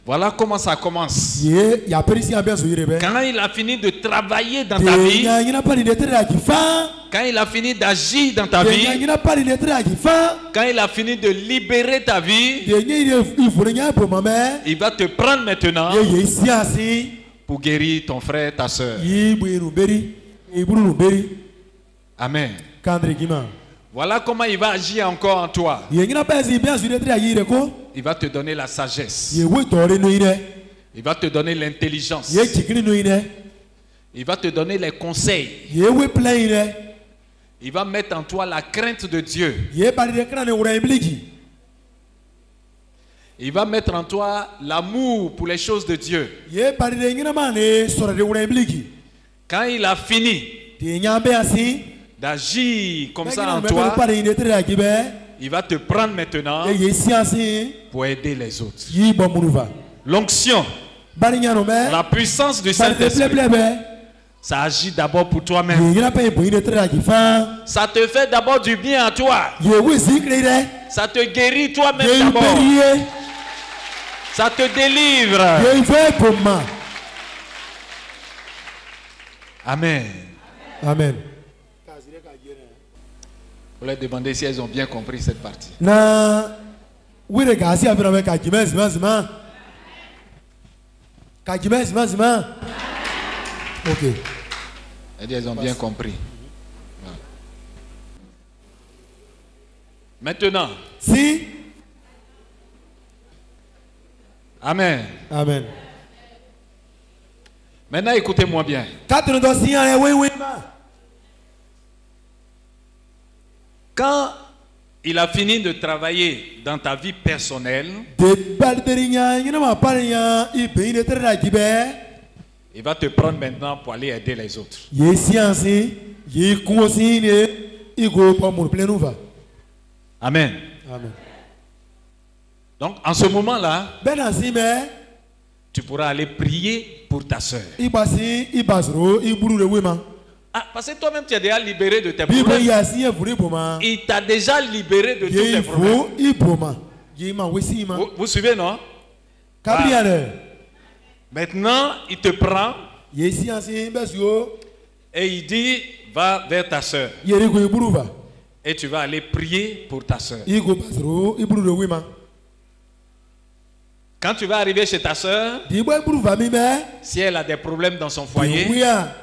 Voilà comment ça commence. Ye ya perisi ya bien soyire be. Quand il a fini de travailler dans ta vie, Ya ina pas de terre qui fa. quand il a fini d'agir dans ta vie, Ya ina pas de terre qui fa. quand il a fini de libérer ta vie, Il faut rien pour ma mère. il va te prendre maintenant Ye ici assis. pour guérir ton frère, ta soeur. Ye buiru beri. Ye buru beri. Amen. Kandre gima. Voilà comment il va agir encore en toi. Ye ina pas si bien sur terre yire ko. Il va te donner la sagesse. Ye we tore no ire. Il va te donner l'intelligence. Ye chikini no ire. Il va te donner les conseils. Ye we plein ire. Il va mettre en toi la crainte de Dieu. Ye bari de krane ura imbliki. Il va mettre en toi l'amour pour les choses de Dieu. Ye bari de ngina mane sora de ura imbliki. Quand il a fini Te nyambe asi. d'agir comme ça en Pas toi, de ine terre qui be. il va te prendre maintenant Ye ici assis. pour aider les autres. Yi bon munuva. L'onction, Bari nyano me. la puissance du Bari de ple Saint-Esprit, ple be. ça agit d'abord pour toi-même. Ye ina pas pour ine terre qui fa. Ça te fait d'abord du bien à toi. Ye we zikre ire. Ça te guérit toi-même Ye d'abord. beriye. Ça te délivre. Ye fait pour ma. Amen. Amen. Vous leur demandez si elles ont bien compris cette partie. Na wire gasi afira me ka jime zima. Ka jime zima. OK. Elles ont bien compris. Voilà. Maintenant, Si. Amen. Amen. Maintenant, écoutez-moi bien. Quatre no do si ale we ma. Quand il a fini de travailler dans ta vie personnelle, De balderinya ina ma parinya I be ine terre qui be. il va te prendre maintenant pour aller aider les autres. Ye science. Ye consine. I go pa mon plein va. Amen. Amen. Donc, en ce moment-là, Ben asime. tu pourras aller prier pour ta soeur. I basi I basro I buru le wema. Ah, parce que toi-même, tu es déjà libéré de tes Bi be problèmes. yasi e vuri boma. Il t'a déjà libéré de tous Ye tes problèmes. fo I boma. Ye ma wesi ma. Vous suivez, non? Kabriane. Maintenant, il te prend Ye science besio. et il dit, va vers ta soeur. Ye ri go I buru va. Et tu vas aller prier pour ta soeur. I go basro I buru le wema. Quand tu vas arriver chez ta soeur, Di bo buru va mi me. si elle a des problèmes dans son Ye foyer, wia.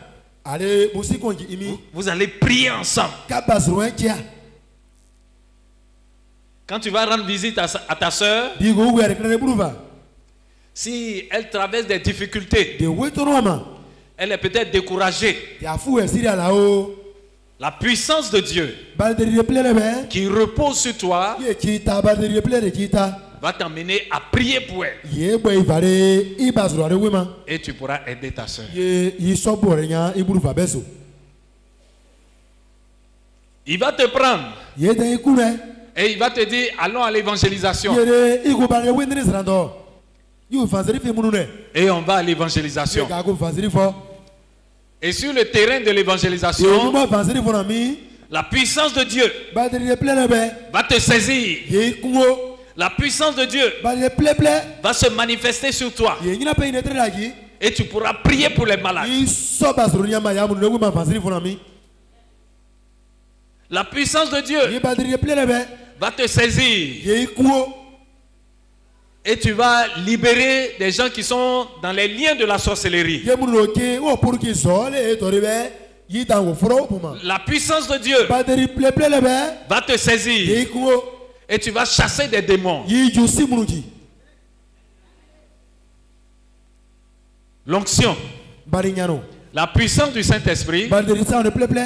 Ale musi konji imi. vous allez prier ensemble. Ka basro enkia. Quand tu vas rendre visite à ta soeur, Di go we rekre buru va. si elle traverse des difficultés, De we tono ma. elle est peut-être découragée, Ya fu e siria la o. la puissance de Dieu Balderi de plere be. qui repose sur toi Ye kita balderi de plere kita. va t'emmener à prier pour elle. Ye boy vare I basro ale wema. Et tu pourras aider ta soeur. Ye I sobo renya I buru va beso. Il va te prendre Ye den ikure. et il va te dire, allons à l'évangélisation. Yere I go bare we ndris rando. You fanzeri fe munune. Et on va à Ye l'évangélisation. ka go fanzeri fo. Et sur le terrain de Ye l'évangélisation, mo fanzeri fo na mi. la puissance de Dieu Balderi de plere be. va te saisir. Ye kungo. La puissance de Dieu Balderi de ple ple. va se manifester sur toi. Ye nyina pe ine tere lagi. Et tu pourras prier pour les malades. I so basro nyama ya munune we ma fanzeri fo na mi. La puissance de Dieu Ye balderi de plere be. va te saisir. Ye kungo. Et tu vas libérer des gens qui sont dans les liens de la sorcellerie. Ye munune ke o pour ki so le to be. Yi ta wo foro puma. La puissance de Dieu Balderi ple ple le be. va te saisir. Ye kungo. Et tu vas chasser des démons. Yi ju si munuki. L'onction, Bari nyano. la puissance du Saint-Esprit Balderi sa on ple ple.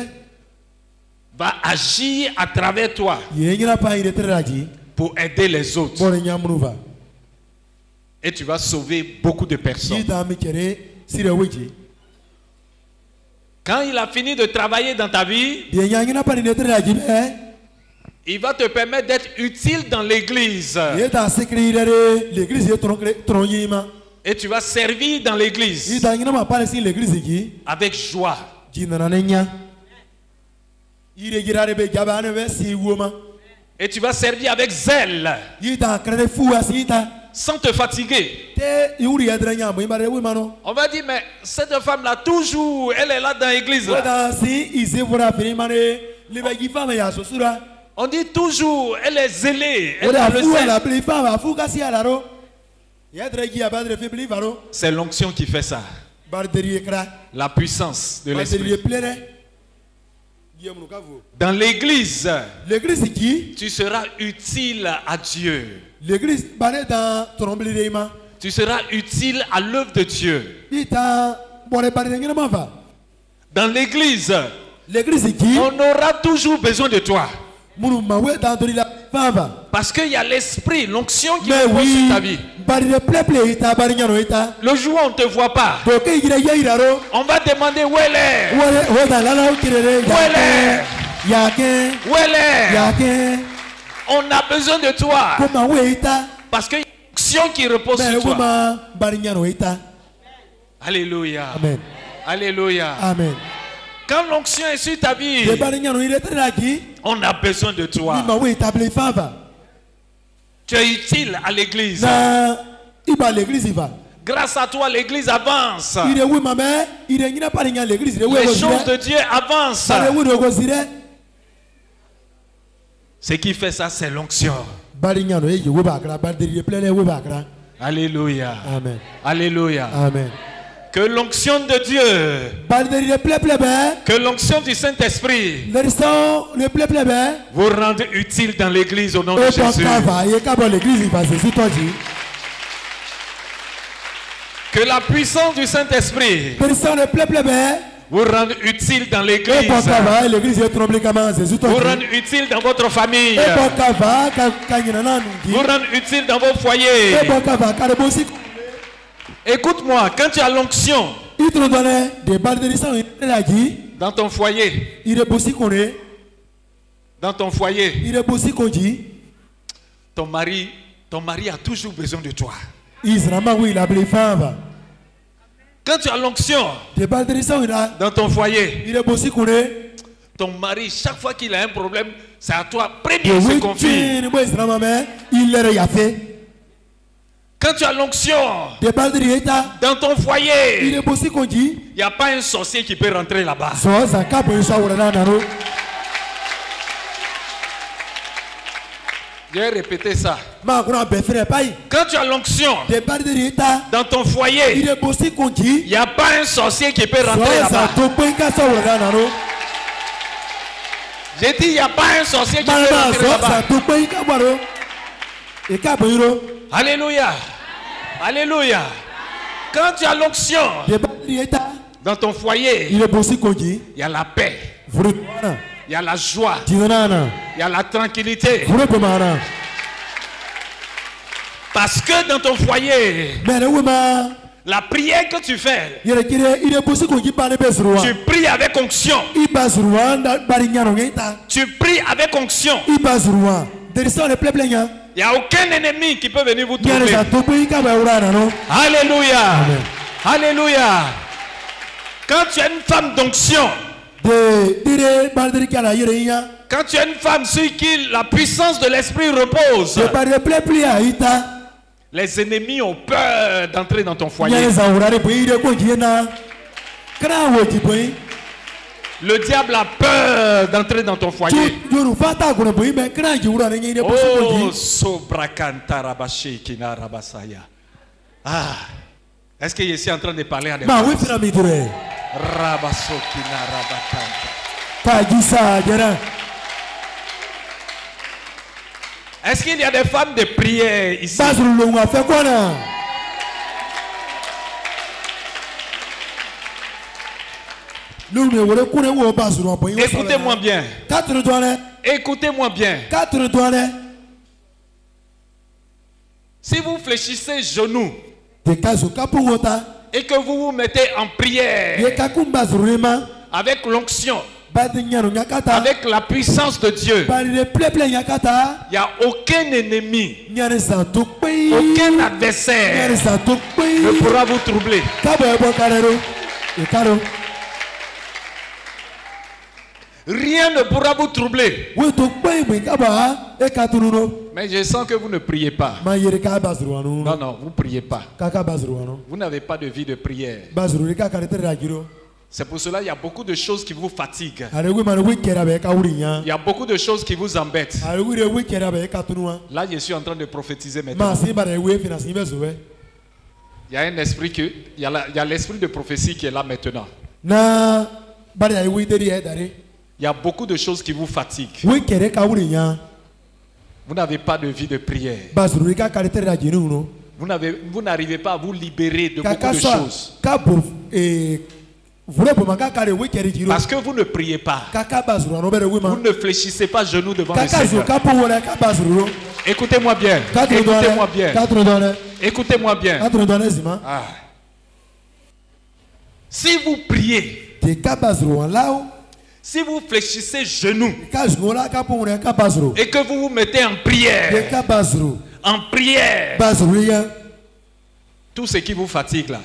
va agir à travers toi Ye nyina pa ine tere lagi. pour aider les autres. Bore nyamunuva. Et tu vas sauver beaucoup de personnes. Yi ta mi kere sire weji. Quand il a fini de travailler dans ta vie, Ye nyina pa ine tere lagi be. il va te permettre d'être utile dans l'église. Ye ta sekirere l'église ye tron yima. Et tu vas servir dans Yi l'église ta nyina ma pa si l'église ki. avec joie. Ji nana nya. Ire girare be jabane be si woma. Et tu vas servir avec zèle. Yi ta krede fu asita. sans te fatiguer. te iwuri ya dranya mo imare wi mano On va dire, mais cette femme-là, toujours, elle est là dans l'église. là. wada si izevura fini mane libe gifa me ya sosura On dit toujours, elle est zélée. Elle wada a le fu zèle. ala ble fa fu kasi ala ro ya dragi ya badre fe ble varo C'est l'onction qui fait ça. barderi ekra La puissance de barderi l'esprit. plere Guillaume Kavo Dans l'église, l'église qui tu seras utile à Dieu. l'église bane dans tromble de ima Tu seras utile à l'œuvre de Dieu. ita bore bane ngina va Dans l'église, l'église qui on aura toujours besoin de toi. munu mawe dans dori la fava Parce qu'il y a l'esprit, l'onction qui mais repose oui sur ta vie. bari pleple ita bari nyano ita Le jour où on ne te voit pas, to ke gira ya iraro on va demander où elle est. wale wada lala kirere Wele. yake Où elle est. yake On a besoin de toi. kuma we ita Parce qu'il y a l'onction qui repose mais sur toi. kuma bari nyano ita Alléluia. amen Alléluia. amen Quand l'onction est sur ta vie, de bari nyano ire traki on a besoin de toi. ma we ita ble fava Tu es utile à l'église. na iba l'église va Grâce à toi, l'église avance. ire we mame ire nyina pari nya l'église ire we Les go choses de sire Dieu avancent. bari we go sire Ce qui fait ça, c'est l'onction. bari nyano e we ba kra bari plele we ba kra Alléluia. amen Alléluia. amen Que l'onction de Dieu, bari pleple be que l'onction du Saint-Esprit le pleple be vous rende utile dans l'église au nom de e Jésus. kava ye kabo l'église va se sitoji Que la puissance du Saint-Esprit personne pleple be vous rende utile dans e l'église. kava l'église est tremblée comment se Vous sitoji rende utile dans votre famille. e kava ka nyina na Vous nungi rende utile dans vos foyers. e kava ka bosi Écoute-moi, quand tu as l'onction itro done de bari sa ire gi dans ton foyer, ire bosi kone dans ton foyer, ire bosi konji ton mari a toujours besoin de toi. israma wi la ble fava Quand tu as l'onction de bari sa ira dans ton foyer, ire bosi kone ton mari, chaque fois qu'il a un problème, c'est à toi de premier il se wi confie. tin bo israma me il le ya fait Quand tu as l'onction de bari eta dans ton foyer, ire bosi konji il n'y a pas un sorcier qui peut rentrer là-bas. so za ka bo so wora na no J'ai répété ça. ma kuna be frère pai Quand tu as l'onction de bari eta dans ton foyer, ire bosi konji il n'y a pas un sorcier qui peut so rentrer za là-bas. to pe ka so wora na no J'ai dit, il n'y a pas un sorcier qui peut ma rentrer so za là-bas. to pe ka baro e ka bo iro Alléluia. Alléluia. Quand tu as l'onction de bari eta dans ton foyer, ire bosi konji il y a la paix, vrutana il y a la joie, tinana il y a la tranquillité. vrupomana Parce que dans ton foyer, mais le wema la prière que tu fais, yere kire ire bosi konji pa ne be zruwa tu pries avec onction. iba zruwa na bari nyano ngeta Tu pries avec onction. iba zruwa de so le pleple nya Il n'y a aucun ennemi qui peut venir vous yere troubler. za to pe ka ba wora na no Alléluia. Amen. Alléluia. Quand tu es une femme d'onction, de dire bari kala yere nya quand tu es une femme sur qui la puissance de l'esprit repose, de bari pleple ya ita les ennemis ont peur d'entrer dans ton foyer. yere za wora re pe ire konji na kra wo ti pe Le diable a peur d'entrer dans ton foyer. yoru fata ko pe me kra ji wora ne ire bosi Oh, konji sobrakantarabashi kinarabasaya. Ah, est-ce que je suis en train de parler à des ma femmes? we fira mi dure Rabasokinarabakanta. ta gisa jera Est-ce qu'il y a des femmes de prière ici? bazuru lo wa fe kona lune wore kure wo bazuru apo yin Écoutez-moi bien. quatre doire Écoutez-moi bien. quatre doire Si vous fléchissez genoux de kazu kapu wota et que vous vous mettez en ye prière kaku bazuru ma avec l'onction, badi nyaro nyakata avec la puissance de Dieu, bari de pleple nyakata il n'y a aucun ennemi, nyare sa to pe aucun nyare adversaire sa to ne pe pourra vous troubler. kabo ebo karero e karo Rien ne pourra vous troubler. we to pe mi kaba e katunu no Mais je sens que vous ne priez pas. Ma yere ka bazuru anu. Non, non, vous ne priez pas. Kaka bazuru anu. Vous n'avez pas de vie de prière. Bazuru ka karete ragiro. C'est pour cela qu'il y a beaucoup de choses qui vous fatiguent. Arewe manu wi kera be ka wurinya. Il y a beaucoup de choses qui vous embêtent. Arewe wi kera be ka tunua. Là, je suis en train de prophétiser maintenant. Ma si bare we fina si bezowe. Il y a un esprit il y a l'esprit de prophétie qui est là maintenant. Na bare ai wi deri e dare. Il y a beaucoup de choses qui vous fatiguent. Wi kere ka wurinya. Vous n'avez pas de vie de prière. Bazuru ka karete ragiro no. Vous n'arrivez pas à vous libérer de beaucoup de choses. Parce que vous ne priez pas. Vous ne fléchissez pas genoux devant le Seigneur. Écoutez-moi bien. Écoutez-moi bien. Écoutez-moi bien. Ah. Si vous priez, si vous fléchissez genoux et que vous vous mettez en prière, tout ce qui vous fatigue là,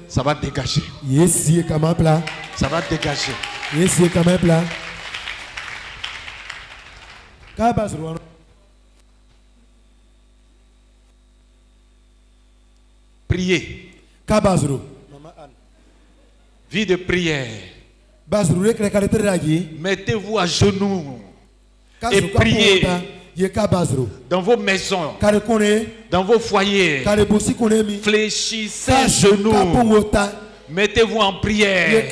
ça va dégager. Ça va dégager. Priez. Vie de prière. Mettez-vous à genoux et priez. Dans vos maisons, dans vos foyers, fléchissez genoux, mettez-vous en prière,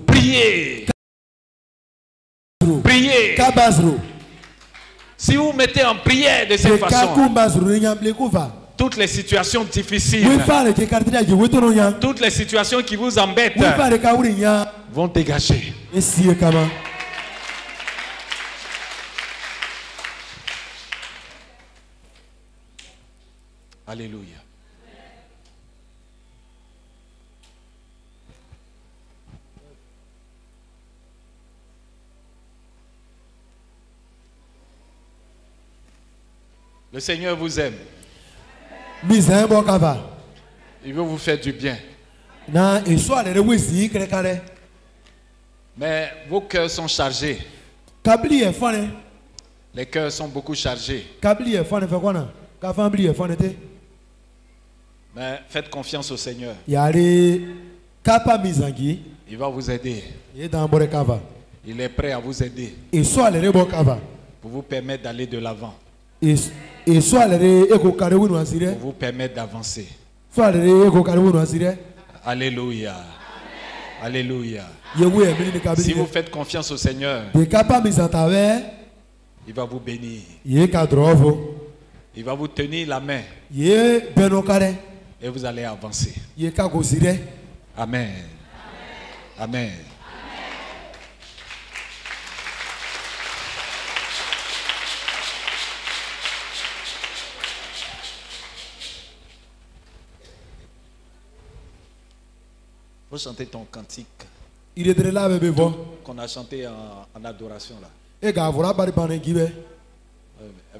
priez, priez. Si vous mettez en prière de cette façon, toutes les situations difficiles, toutes les situations qui vous embêtent vont dégager. Alléluia. Le Seigneur vous aime. Il veut vous faire du bien. Mais vos cœurs sont chargés. Les cœurs sont beaucoup chargés. Mais faites confiance au Seigneur. Il va vous aider. Il est prêt à vous aider. Pour vous permettre d'aller de l'avant. Pour vous permettre d'avancer. Alléluia. Alléluia. Si vous faites confiance au Seigneur, il va vous bénir. Il va vous tenir la main. Et vous allez avancer. Amen. Amen. Faut chanter ton cantique qu'on a chanté en adoration là. Elle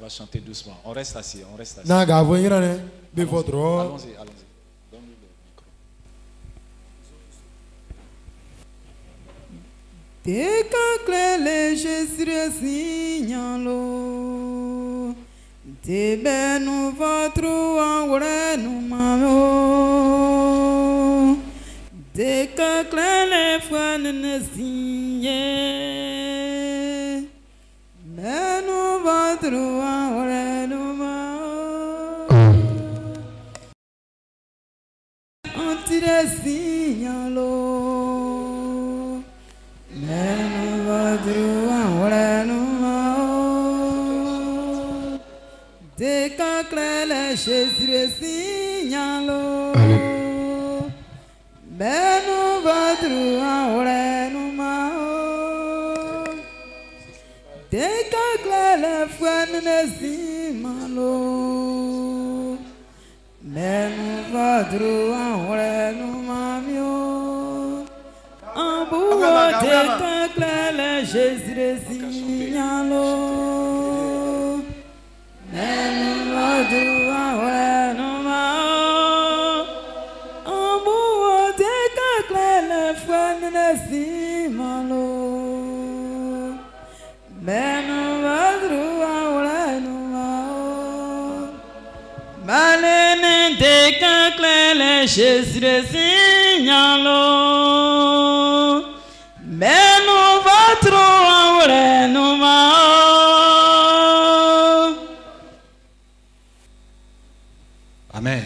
va chanter doucement. On reste assis, on reste assis. Allons-y, allons-y. Donne-lui le micro. Décaclele Jésus signalo. Tebe nous votre en nous mamo. Décaclele foi ne signe. Ben nous votre en nous mamo. Antire signalo. Décaclele Jésus signalo. Benu vadru aure numa. Décaclele fuane simalo. Benu vadru aure numa mio. Ambuo décaclele Jésus signalo. Benu vadru aure numa. Ambuo décaclele fuane simalo. Benu vadru aure le Jésus de signalo. Mais nous votre amour nous ma. Amen.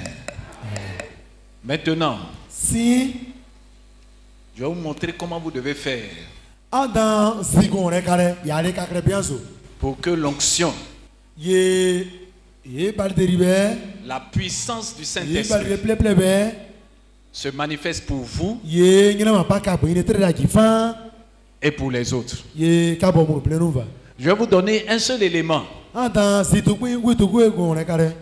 Maintenant, Si je vais vous montrer comment vous devez faire andan zigon rekare yare kakre bianzo pour que l'onction, ye balderibe la puissance du ye Saint-Esprit baldere pleplebe se manifeste pour vous ye ngina mapaka bo ine tere gifa et pour les autres. ye kabo mo plenuva Je vais vous donner un seul élément. andan zitukui witukui gon rekare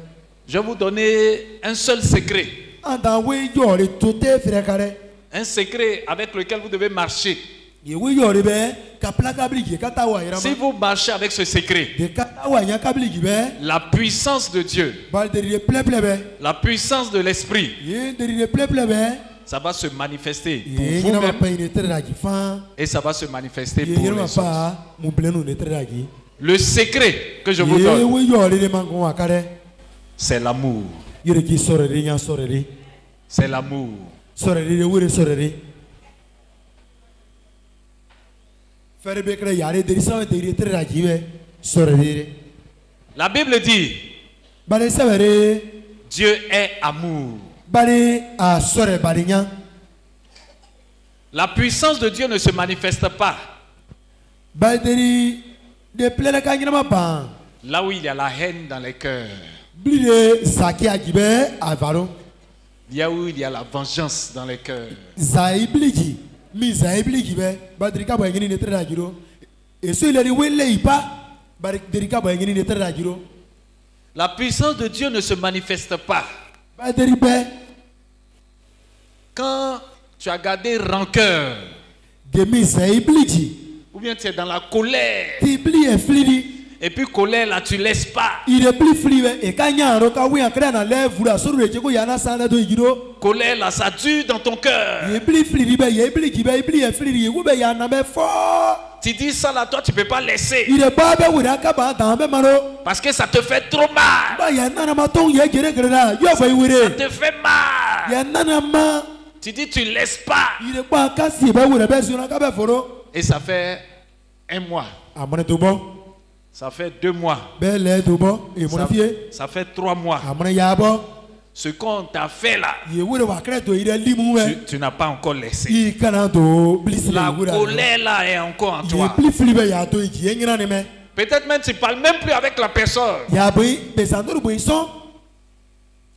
Je vais vous donner un seul secret. andan we yore tote frekare Un secret avec lequel vous devez marcher. ye we yore be ka plaka bligi ka tawa irama Si vous marchez avec ce secret, de ka tawa nya ka bligi be la puissance de Dieu, balderibe pleplebe la puissance de l'Esprit, ye deribe pleplebe ça va se manifester pour ye ngina vous-même mapa ine tere gifa et ça va se manifester ye pour ngina les autres. mapa mo plenu ne tere gi Le secret que je vous ye donne, we yore le mangon akare c'est l'amour. yere ki sorere nya sorere C'est l'amour. sorere wure sorere fere be kre yare deri sawe deri tere rajiwe sorere La Bible dit, bale severe Dieu est amour. bale a sore balinya La puissance de Dieu ne se manifeste pas bale deri de plene kanyina mapa là où il y a la haine dans les cœurs, blide zaki ajibe avaro là où il y a la vengeance dans les cœurs. zai bligi mi zai bligi be bale deri ka bo ngini ne tere rajiro eso ile ri wele ipa bale deri ka bo ngini ne tere rajiro La puissance de Dieu ne se manifeste pas bale deri be quand tu as gardé rancœur de mi zai bligi ou bien tu es dans la colère. ti bli e flidi Et puis colère là, tu laisses pas. ire bli fliwe e ka nyaro ka wi akra na le vura so re cheko yana sana do igiro Colère là, ça dure dans ton cœur. ye bli flidi be ye bli gibe bli e flidi ye be yana be fo Tu dis ça là, toi tu peux pas laisser ire ba be wura ka ba da be maro parce que ça te fait trop mal. ba ya nana ma ton ye gere gere na yo fa Ça wure te fait mal. ya nana ma Tu dis tu laisses pas. ire ba ka si be wure be suna ka be foro Et ça fait un mois. amone to bo Ça fait 2 mois. be le to bo e mo Ça, fie ça fait 3 mois. amone ya bo Ce qu'on t'a fait là, ye wure wa kre to ire limu we tu n'as pas encore laissé. i kana to bli si La wure colère là est encore en ye toi. bli flibe ya to iji engira ne me Peut-être même tu parles même plus avec la personne. ya boy pesanduru boy son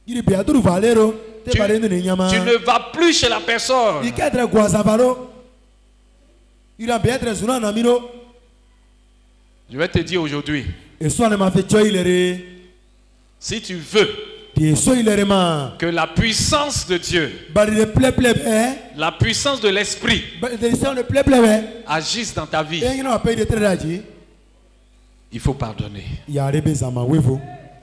iri be aduru valero te Tu, bare ne nyama tu ne vas plus chez la personne. i kedre guazavaro ira be edre zuna na mino Je vais te dire aujourd'hui, e so ne ma fe choi lere si tu veux de so ilere ma que la puissance de Dieu, bari de ple be la puissance de l'Esprit de so ne ple be agisse dans ta vie, e ngina ma pe de tredaji il faut pardonner. ya rebe zama wevo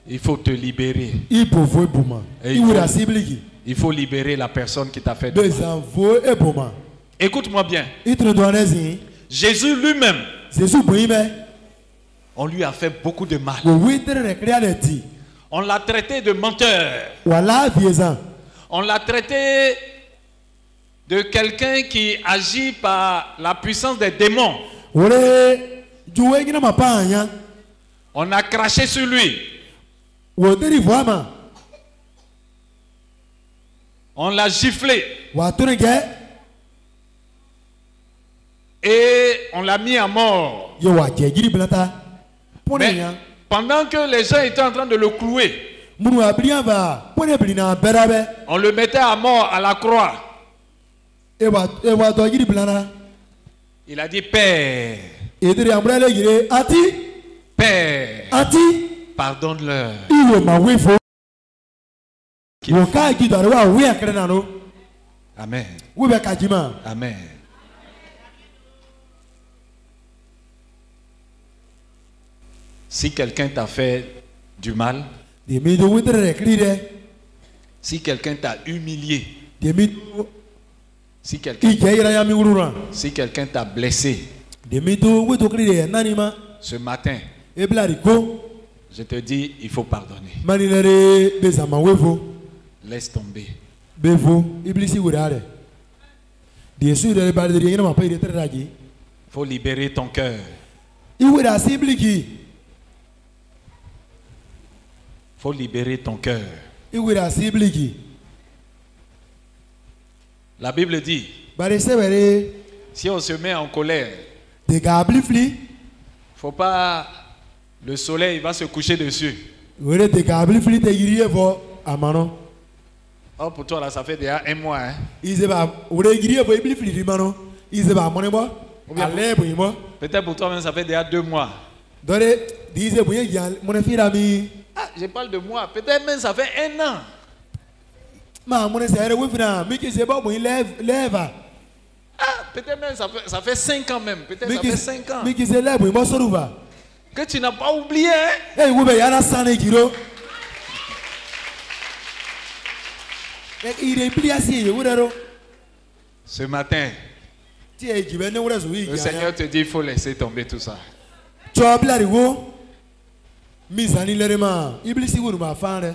Il faut te libérer. i bovo e buma Et i wura sibligi Il faut libérer la personne qui t'a fait du de mal. zanvo e buma Écoute-moi bien. i tre do anezi Jésus lui-même, Jésus boime on lui a fait beaucoup de mal. wo witre ne krealeti On l'a traité de menteur. wala viezan On l'a traité de quelqu'un qui agit par la puissance des démons. wore juwe ngina mapanya On a craché sur lui. wo deri voama On l'a giflé. wa tunege Et on l'a mis à mort. ye wa jegiri blata pone Mais ya pendant que les gens étaient en train de le clouer, munu abriya ba pone blina berabe on le mettait à mort à la croix. e wa do jiri blana Il a dit, Père, e deri ambrele gire ati Père, pardonne-leur. iwo ma wefo wo ka gi do wa wi akre na no Amen. wo be kajima Amen. Si quelqu'un t'a fait du mal, de mi do witre re kride si quelqu'un t'a humilié, de mi si quelqu'un i je ira ya mi urura si quelqu'un t'a blessé, de mi do wito kride nanima ce matin, e blari ko je te dis, il faut pardonner. manilere be zama wefo Laisse tomber. bevo iblisi wurare de su de badri ngina ma pay de traji Faut libérer ton cœur. iwura sibliki Faut libérer ton cœur. iwura sibliki La Bible dit, bare severe si on se met en colère, de gablifli faut pas... Le soleil va se coucher dessus. wure de gablifli te yiriye vo amano Oh, pour toi là, ça fait déjà 1 mois. Hein? izeba wure yiriye vo iblifli rimano izeba monebo bien- ale boyimo Peut-être pour toi même, ça fait déjà 2 mois. dore dize boye yan monefira mi Ah, je parle de moi. Peut-être même ça fait 1 an. ma mone sere wifina miki se bo boy leva Ah, peut-être même ça fait 5 ans même. Peut-être ça fait 5 ans. miki se lebo mo soruva Que tu n'as pas oublié. Hein? hey wube yana sane kiro ire pliasi ye wurero Ce matin, ti e jibe ne wure zuwi le Seigneur te dit il faut laisser tomber tout ça. choblari wo misani lerema iblisi wuru ma fanre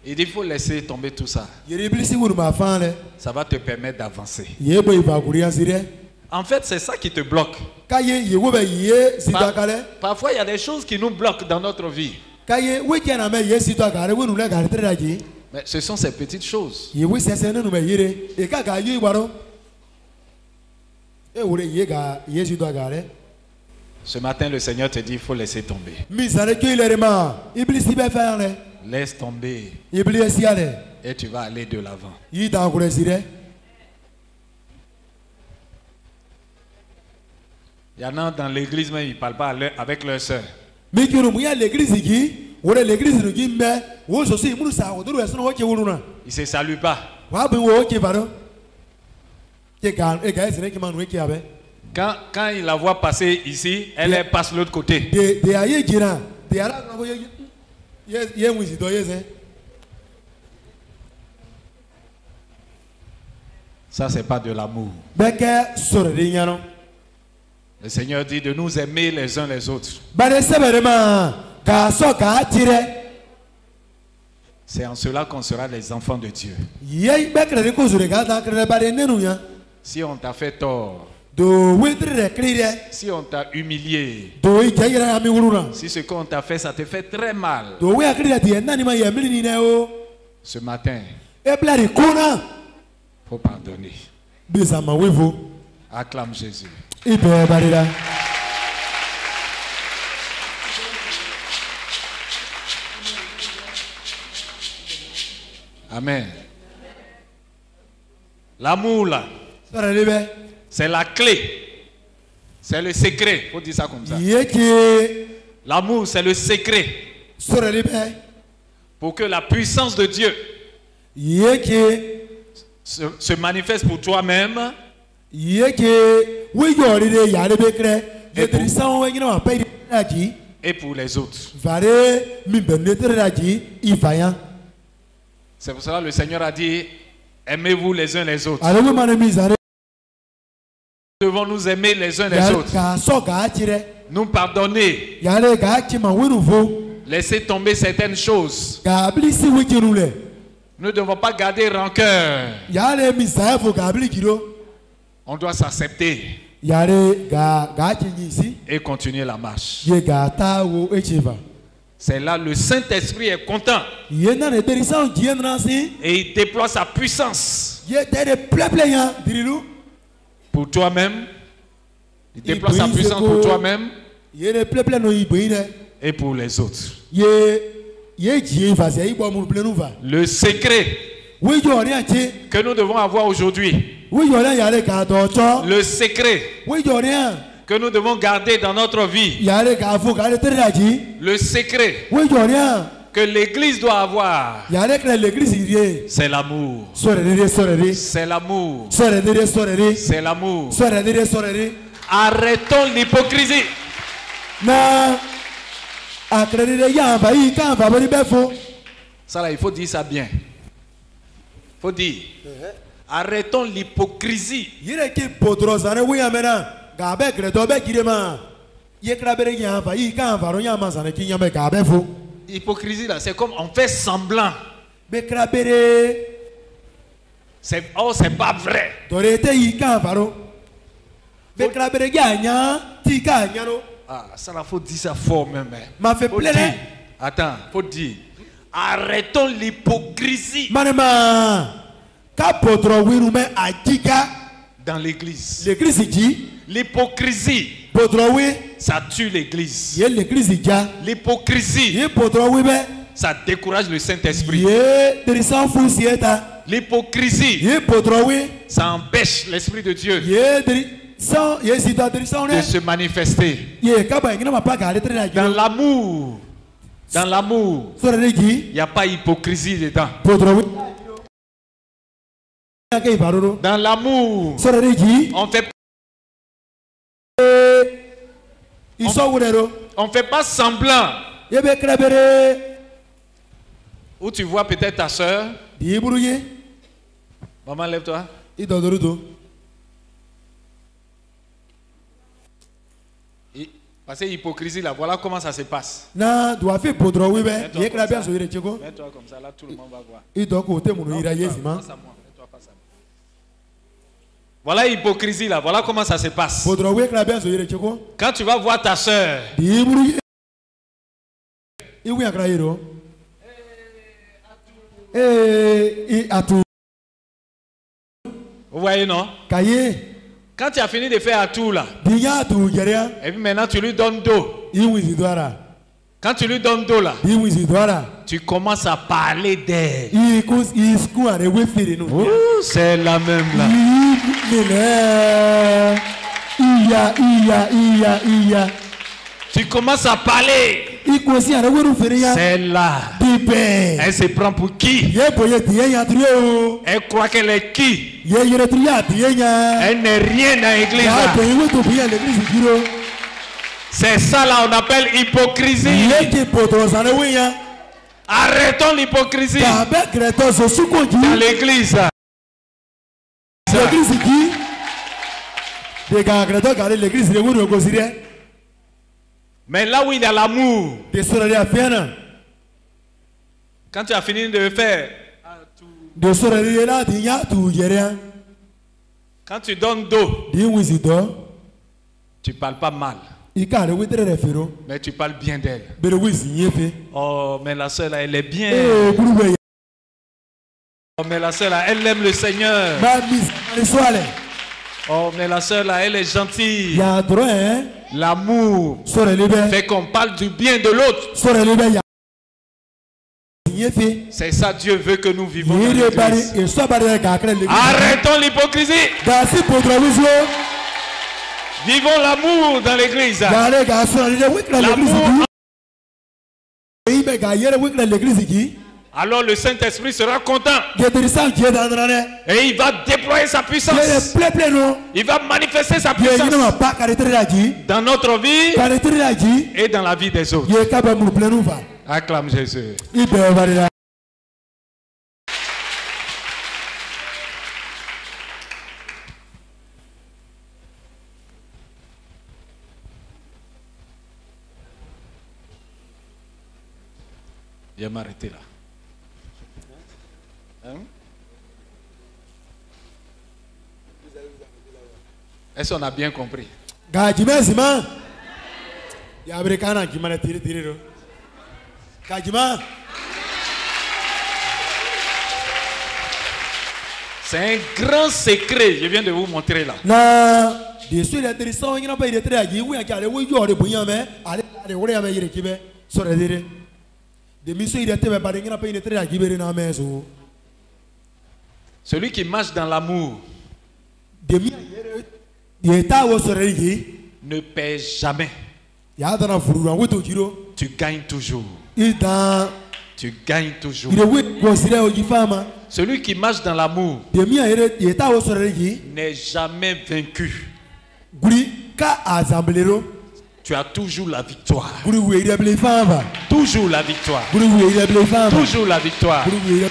Il dit il faut laisser tomber tout ça. yere iblisi wuru ma fanre Ça va te permettre d'avancer. ye bo iba kuriya sire En fait, c'est ça qui te bloque. kaye ye wube ye sitakale Parfois, il y a des choses qui nous bloquent dans notre vie. kaye wekena me ye sitakale wonu le gari tredaji Mais ce sont ces petites choses. ye wi sese ne no me yire e ka ga yo igbaro e wure ye ga ye sitakale Ce matin, le Seigneur te dit il faut laisser tomber. misani ke lerema iblisi be fanre Laisse tomber iblisi ale et tu vas aller de l'avant. yi ta kure sire Il y en a dans l'église même, ils ne parlent pas avec leur soeur. mikiru mu ya l'église gi wure l'église nu gi me wo so si munu sa wo duru esu wo ke wuruna Ils ne se saluent pas. wa bu wo ke baro ke ga e ga esere ke manu ke abe Quand ils la voient passer ici, elle passe de l'autre côté. de aye gira de ara ko ye mu si do ye se Ça, c'est pas de l'amour. beke sore de nyano Le Seigneur dit de nous aimer les uns les autres. bare sebere ma ga so ga tire C'est en cela qu'on sera les enfants de Dieu. ye bekre de ko zure ga ta kre bare nenu ya Si on t'a fait tort, do wetre de krire si on t'a humilié, do i jayira mi wuruna si ce qu'on t'a fait, ça te fait très mal, do we akrire ti nani ma ye mili ni ne o ce matin, e blari kuna il faut pardonner. bisa ma wevo Acclame Jésus. ibe barira Amen. L'amour, là, sore libe c'est la clé. C'est le secret. Il faut dire ça comme ça. ye ke L'amour, c'est le secret sore libe pour que la puissance de Dieu ye ke se manifeste pour toi-même ye ke we yori de ya le bekre ye tri san we ngina ma pe raji et pour les autres. vare mi benne raji ifaya C'est pour cela que le Seigneur a dit, aimez-vous les uns les autres. ale we mane mi zare Nous devons nous aimer les uns les ya autres. ka so ga tire Nous pardonner. ya le ga chi ma we nu vo Laisser tomber certaines choses. ga bli si we kiru le Nous ne devons pas garder rancœur. ya le mi sa fo ga bli kiro On doit s'accepter ya le ga chi ni si et continuer la marche. ye ga ta wo echiva C'est là le Saint-Esprit est content ye na ne tri san ji na si et il déploie sa puissance ye te de ple ya dirilu pour toi-même. Il Il déploie sa brise puissance le pour go. toi-même ye ne ple no iboine et pour les autres. ye ji fa se ibo mu ple nu va Le secret we yo ri ati que nous devons avoir aujourd'hui, we yo ri ya le ka do cho le secret we yo ri que nous devons garder dans notre vie, ya le ka fo ka le tre raji le secret we yo ri que l'Église doit avoir, ya le kre l'église rie c'est l'amour. sore ri C'est l'amour. sore ri C'est l'amour. sore ri Arrêtons l'hypocrisie. na akrere ya ba yi kan ba bori be fo Ça là, il faut dire ça bien. Il faut dire. Arrêtons l'hypocrisie. yire ki potro zare we ya mena ga be kre to be kire ma ye kra bere ya ba yi kan ba ro ya ma zare ki ya be ga be fo Hypocrisie là, c'est comme on fait semblant. be kra bere c'est pas vrai. Torete yi kan faro. Bekrabere ganya, ti kanyano. Ah, ça là, faut dire ça fort même. M'a fait Faut plaisir. dire. Attends, faut dire. Arrêtons l'hypocrisie Manema. Ka potro wirume adika. dans l'église. L'église dit, L'hypocrisie, potro wi, ça tue l'église. ye l'église dit, L'hypocrisie, ye potro wi be, ça décourage le Saint-Esprit. ye derisan fusieta. L'hypocrisie, Ye potro wi, ça empêche l'Esprit de Dieu ye derisan, ye sita derisan de ne. se manifester. Ye kaba ngina ma pa ka letre na Dans giro. l'amour, dans l'amour, Sora regi, il n'y a pas hypocrisie dedans. potro wi. Ke faroro. Dans l'amour, Sora regi, on fait isowurero. on fait pas semblant. Ye be krabere. Où tu vois peut-être ta soeur. Di buruye, Maman, lève-toi. idodorudo. Parce que l'hypocrisie là, voilà comment ça se passe. Na doit faire potro wi be, Mets-toi ye comme krabere ça. so yire cheko. Mets-toi comme ça, là tout le monde va voir. Idoko te munu ira yezima. Face à moi, mets-toi face à moi. Voilà l'hypocrisie là, voilà comment ça se passe. Potro wi krabere so yire cheko. Quand tu vas voir ta soeur, Di buruye. Iwi akra yiro. I atu vous voyez non? kaye. Quand tu as fini de faire un tour là, Dinya atu geria. et puis maintenant tu lui donnes dos. Iwi zidwara. Quand tu lui donnes dos là, Iwi zidwara. tu commences à parler d'elle. Isku are we fere no. Ouh, c'est la même là. Iya. Tu commences à parler. Ikosi are we fere ya. C'est là. Pipe. Elle se prend pour qui? Ye boye tiye ya trio. Elle croit qu'elle est qui? Ye yere tria tiye ya. Elle n'est rien dans l'église Ya là. boye we to biya l'église giro. C'est ça là on appelle hypocrisie. Ye ke potro sane we ya. Arrêtons l'hypocrisie Ka be greto so sukoji. dans l'église. L'église qui de ka greto ka l'église de wuro go sire. Mais là où il y a l'amour, De sorare afiana. quand tu as fini de faire, De sorare la dinya tu geria. quand tu donnes dos, Di wizido. tu parles pas mal, Ika re witere refero. mais tu parles bien d'elle. Bere wizi yefe. Oh, mais la soeur là, elle est bien. Buruwe. Oh, mais la soeur là, elle aime le Seigneur. Ma mis ni soale. Oh, mais la soeur là, elle est gentille. Ya dro L'amour Sore lebe. fait qu'on parle du bien de l'autre. Sore lebe ya. Yefe. C'est ça Dieu veut que nous vivons dans Yere bari l'église. e so bari ka kre l'église. Arrêtons l'hypocrisie. Da si potro wizo. Vivons l'amour dans l'église. Gare ga sore le wikra l'église L'amour. ki. Ibe ga yere wikra l'église ki. Alors le Saint-Esprit sera content Gedirisan ki dandrane. et il va déployer sa Yere puissance. ple no. Il va manifester sa Ye yina ma puissance pa kare tere laji. dans notre vie Kare tere laji. et dans la vie des autres. Ye ka ba mu ple no va. Acclame Jésus. Ibe bari la. Je vais m'arrêter là. Hein? Est-ce qu'on a bien compris? Ga jima sima. Ya bre kana jima na tire tire ro. Ga jima. C'est un grand secret, je viens de vous montrer là. Na de so ile tire so ngina ba ile tire aji wi aka le wo yo de bunya me ale ale wo ya me yire kibe so re dire. De mi so ile te be ba de ngina ba ile tire aji be na me so. Celui qui marche dans l'amour De mi ye ta wo so re yi ne perd jamais. ya da na furu ran wo to jiro. Tu gagnes toujours. Ida Tu gagnes toujours. ile wi go sire o ji fama. Celui qui marche dans l'amour De mi ye ta wo so re yi n'est jamais vaincu. guri ka azamblero. Tu as toujours la victoire. Guri we ile ble fama. Toujours la victoire. Guri we ile ble fama. Toujours la victoire. Guri we ile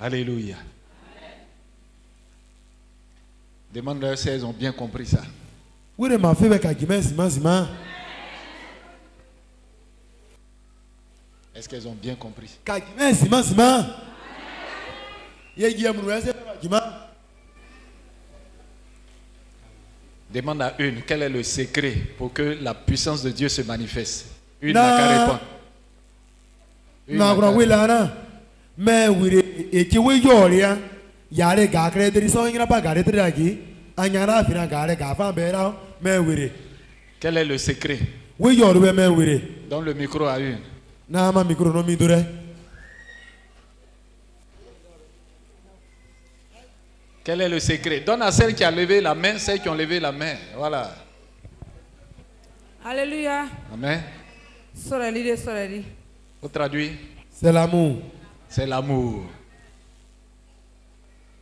Alléluia. Demande-leur si elles ont bien compris ça. wure ma fe be ka jima sima sima. Est-ce qu'elles ont bien compris? Kajima sima sima. Yegi amruwe se kajima. Demande à une, quel est le secret pour que la puissance de Dieu se manifeste? Une n'a qu'à répondre. Une n'a Na qu'à kura répondre. wilana. Me wire ekiwe yoria. Yare gakre diri so ngira pa gare traki. Anyana fina gare gafa bera me wire. Quel est le secret? We yorwe me wire. Donne le micro à une. Na ma micro no mi dure. Quel est le secret? Donne à celle qui a levé la main, celles qui ont levé la main. Voilà. Alléluia. Amen. Soreli, soreli. Vous traduit? C'est l'amour. C'est l'amour.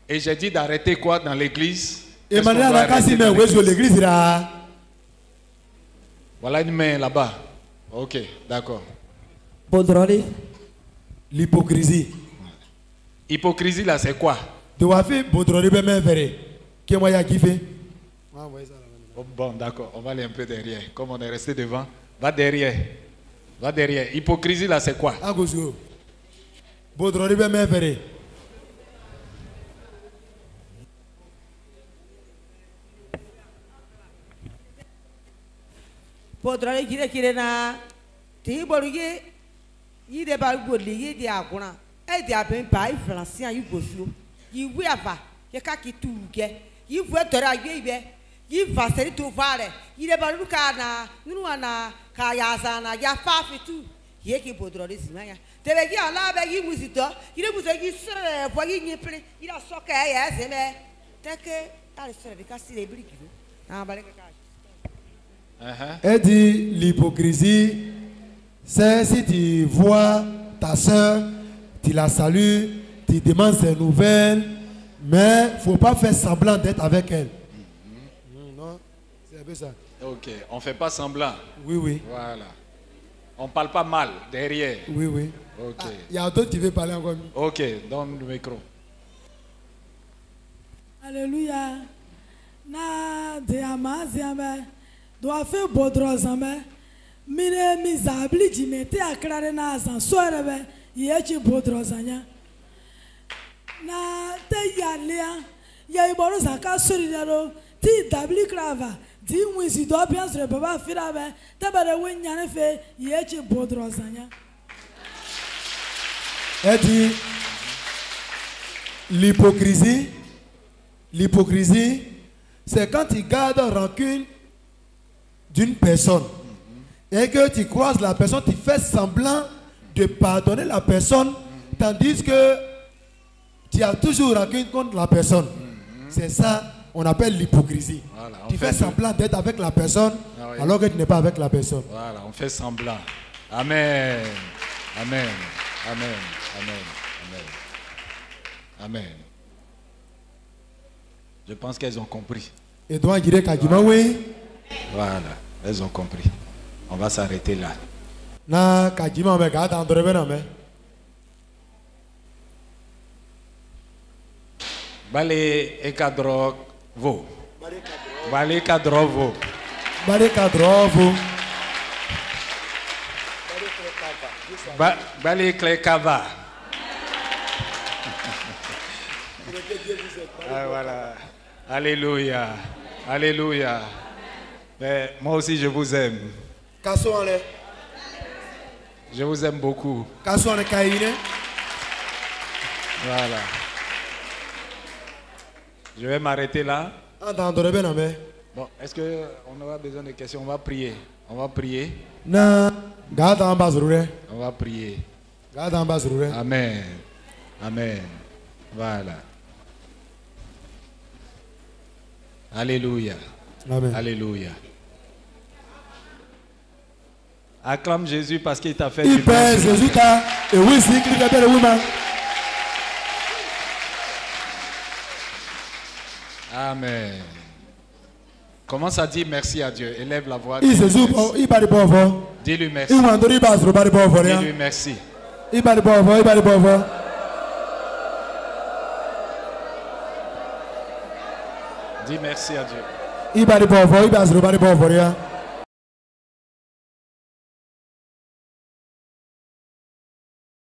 Et j'ai dit d'arrêter quoi dans l'église? Et Qu'est-ce qu'on maintenant doit la kasi arrêter me dans we sur l'église? l'église là. Voilà une main là-bas. Ok, d'accord. Bodroli. L'hypocrisie. Hypocrisie là, c'est quoi? Tu vas faire bodroli be me faire. Qui moi ya kiffé. Oh, bon, d'accord, on va aller un peu derrière. Comme on est resté devant, va derrière. Va derrière. Hypocrisie là, c'est quoi? Agoso. Bodroli be me faire. Podroli kire na. Ti boruge. Yide ba gboli yide aguna. E di abin pa influence an yugosu. Yi wi ava. Ye ka ki tuge. Yi vu etora ibe. Yi va seri to vare. Yide ba lu ka na. Nunu ana ka ya sana ya fa fitu. Ye ki podroli simanya. Tebe gi ala be yi musito. Yide muso gi sere fo yi nyipli. Yida soka ya seme. Teke ta sere de ka sire briki. Na ba le ka. Elle dit l'hypocrisie, c'est si tu vois ta soeur, tu la salues, tu demandes ses nouvelles, mais il ne faut pas faire semblant d'être avec elle. Non, c'est un peu ça. Ok, on ne fait pas semblant. Oui, oui. Voilà. On ne parle pas mal derrière. Oui, oui. Ok. Il y a d'autres qui veulent parler encore. Ok, donne le micro. Alléluia. Na diama ziame doit faire bodrozame mine mizabli jimete akrare na azan soerebe yechi bodrozanya na te yalia ya iboro zaka soridero ti dabli krava ti wisi do bien sur baba firabe te bare wenyane fe yechi bodrozanya. Elle dit l'hypocrisie, c'est quand tu gardes rancune d'une personne et que tu croises la personne, tu fais semblant de pardonner la personne, tandis que tu as toujours rancune contre la personne. C'est ça, on appelle l'hypocrisie. Voilà, on Tu fait fais semblant d'être avec la personne Ah oui. alors que tu n'es pas avec la personne. Voilà, on fait semblant. Amen. Amen. Amen. Amen. Amen. Amen. Je pense qu'elles ont compris. Et donc, je dirais qu'à oui. Voilà, elles ont compris. On va s'arrêter là. Na kajima me ka ta ndore bena me. Bale Ekadrovo. Bale Ekadrovo. Bare ka drovo. Bale Klekava. Ah, voilà. Alléluia. Alléluia. Mais moi aussi, je vous aime. Kaso ale. Je vous aime beaucoup. Kaso ale kaine. Voilà. Je vais m'arrêter là. Anta ndore bena me. Bon, est-ce qu'on aura besoin de questions? On va prier. On va prier. Na ga ta ambazurure. On va prier. Ga ta ambazurure. Amen. Amen. Voilà. Alléluia. Amen. Alléluia. Acclame Jésus parce qu'il t'a fait Il du bien. pèse Jésus ta et oui si qu'il appelle woman. Amen. Commence à dire merci à Dieu. Élève la voix. Il Jésus il bari bovo. Dis-lui merci. Il mandori bazuru bari bovo ya. Dis-lui merci. Il bari bovo, il bari bovo. Dis merci à Dieu. Il bari bovo, il bazuru bari bovo ya.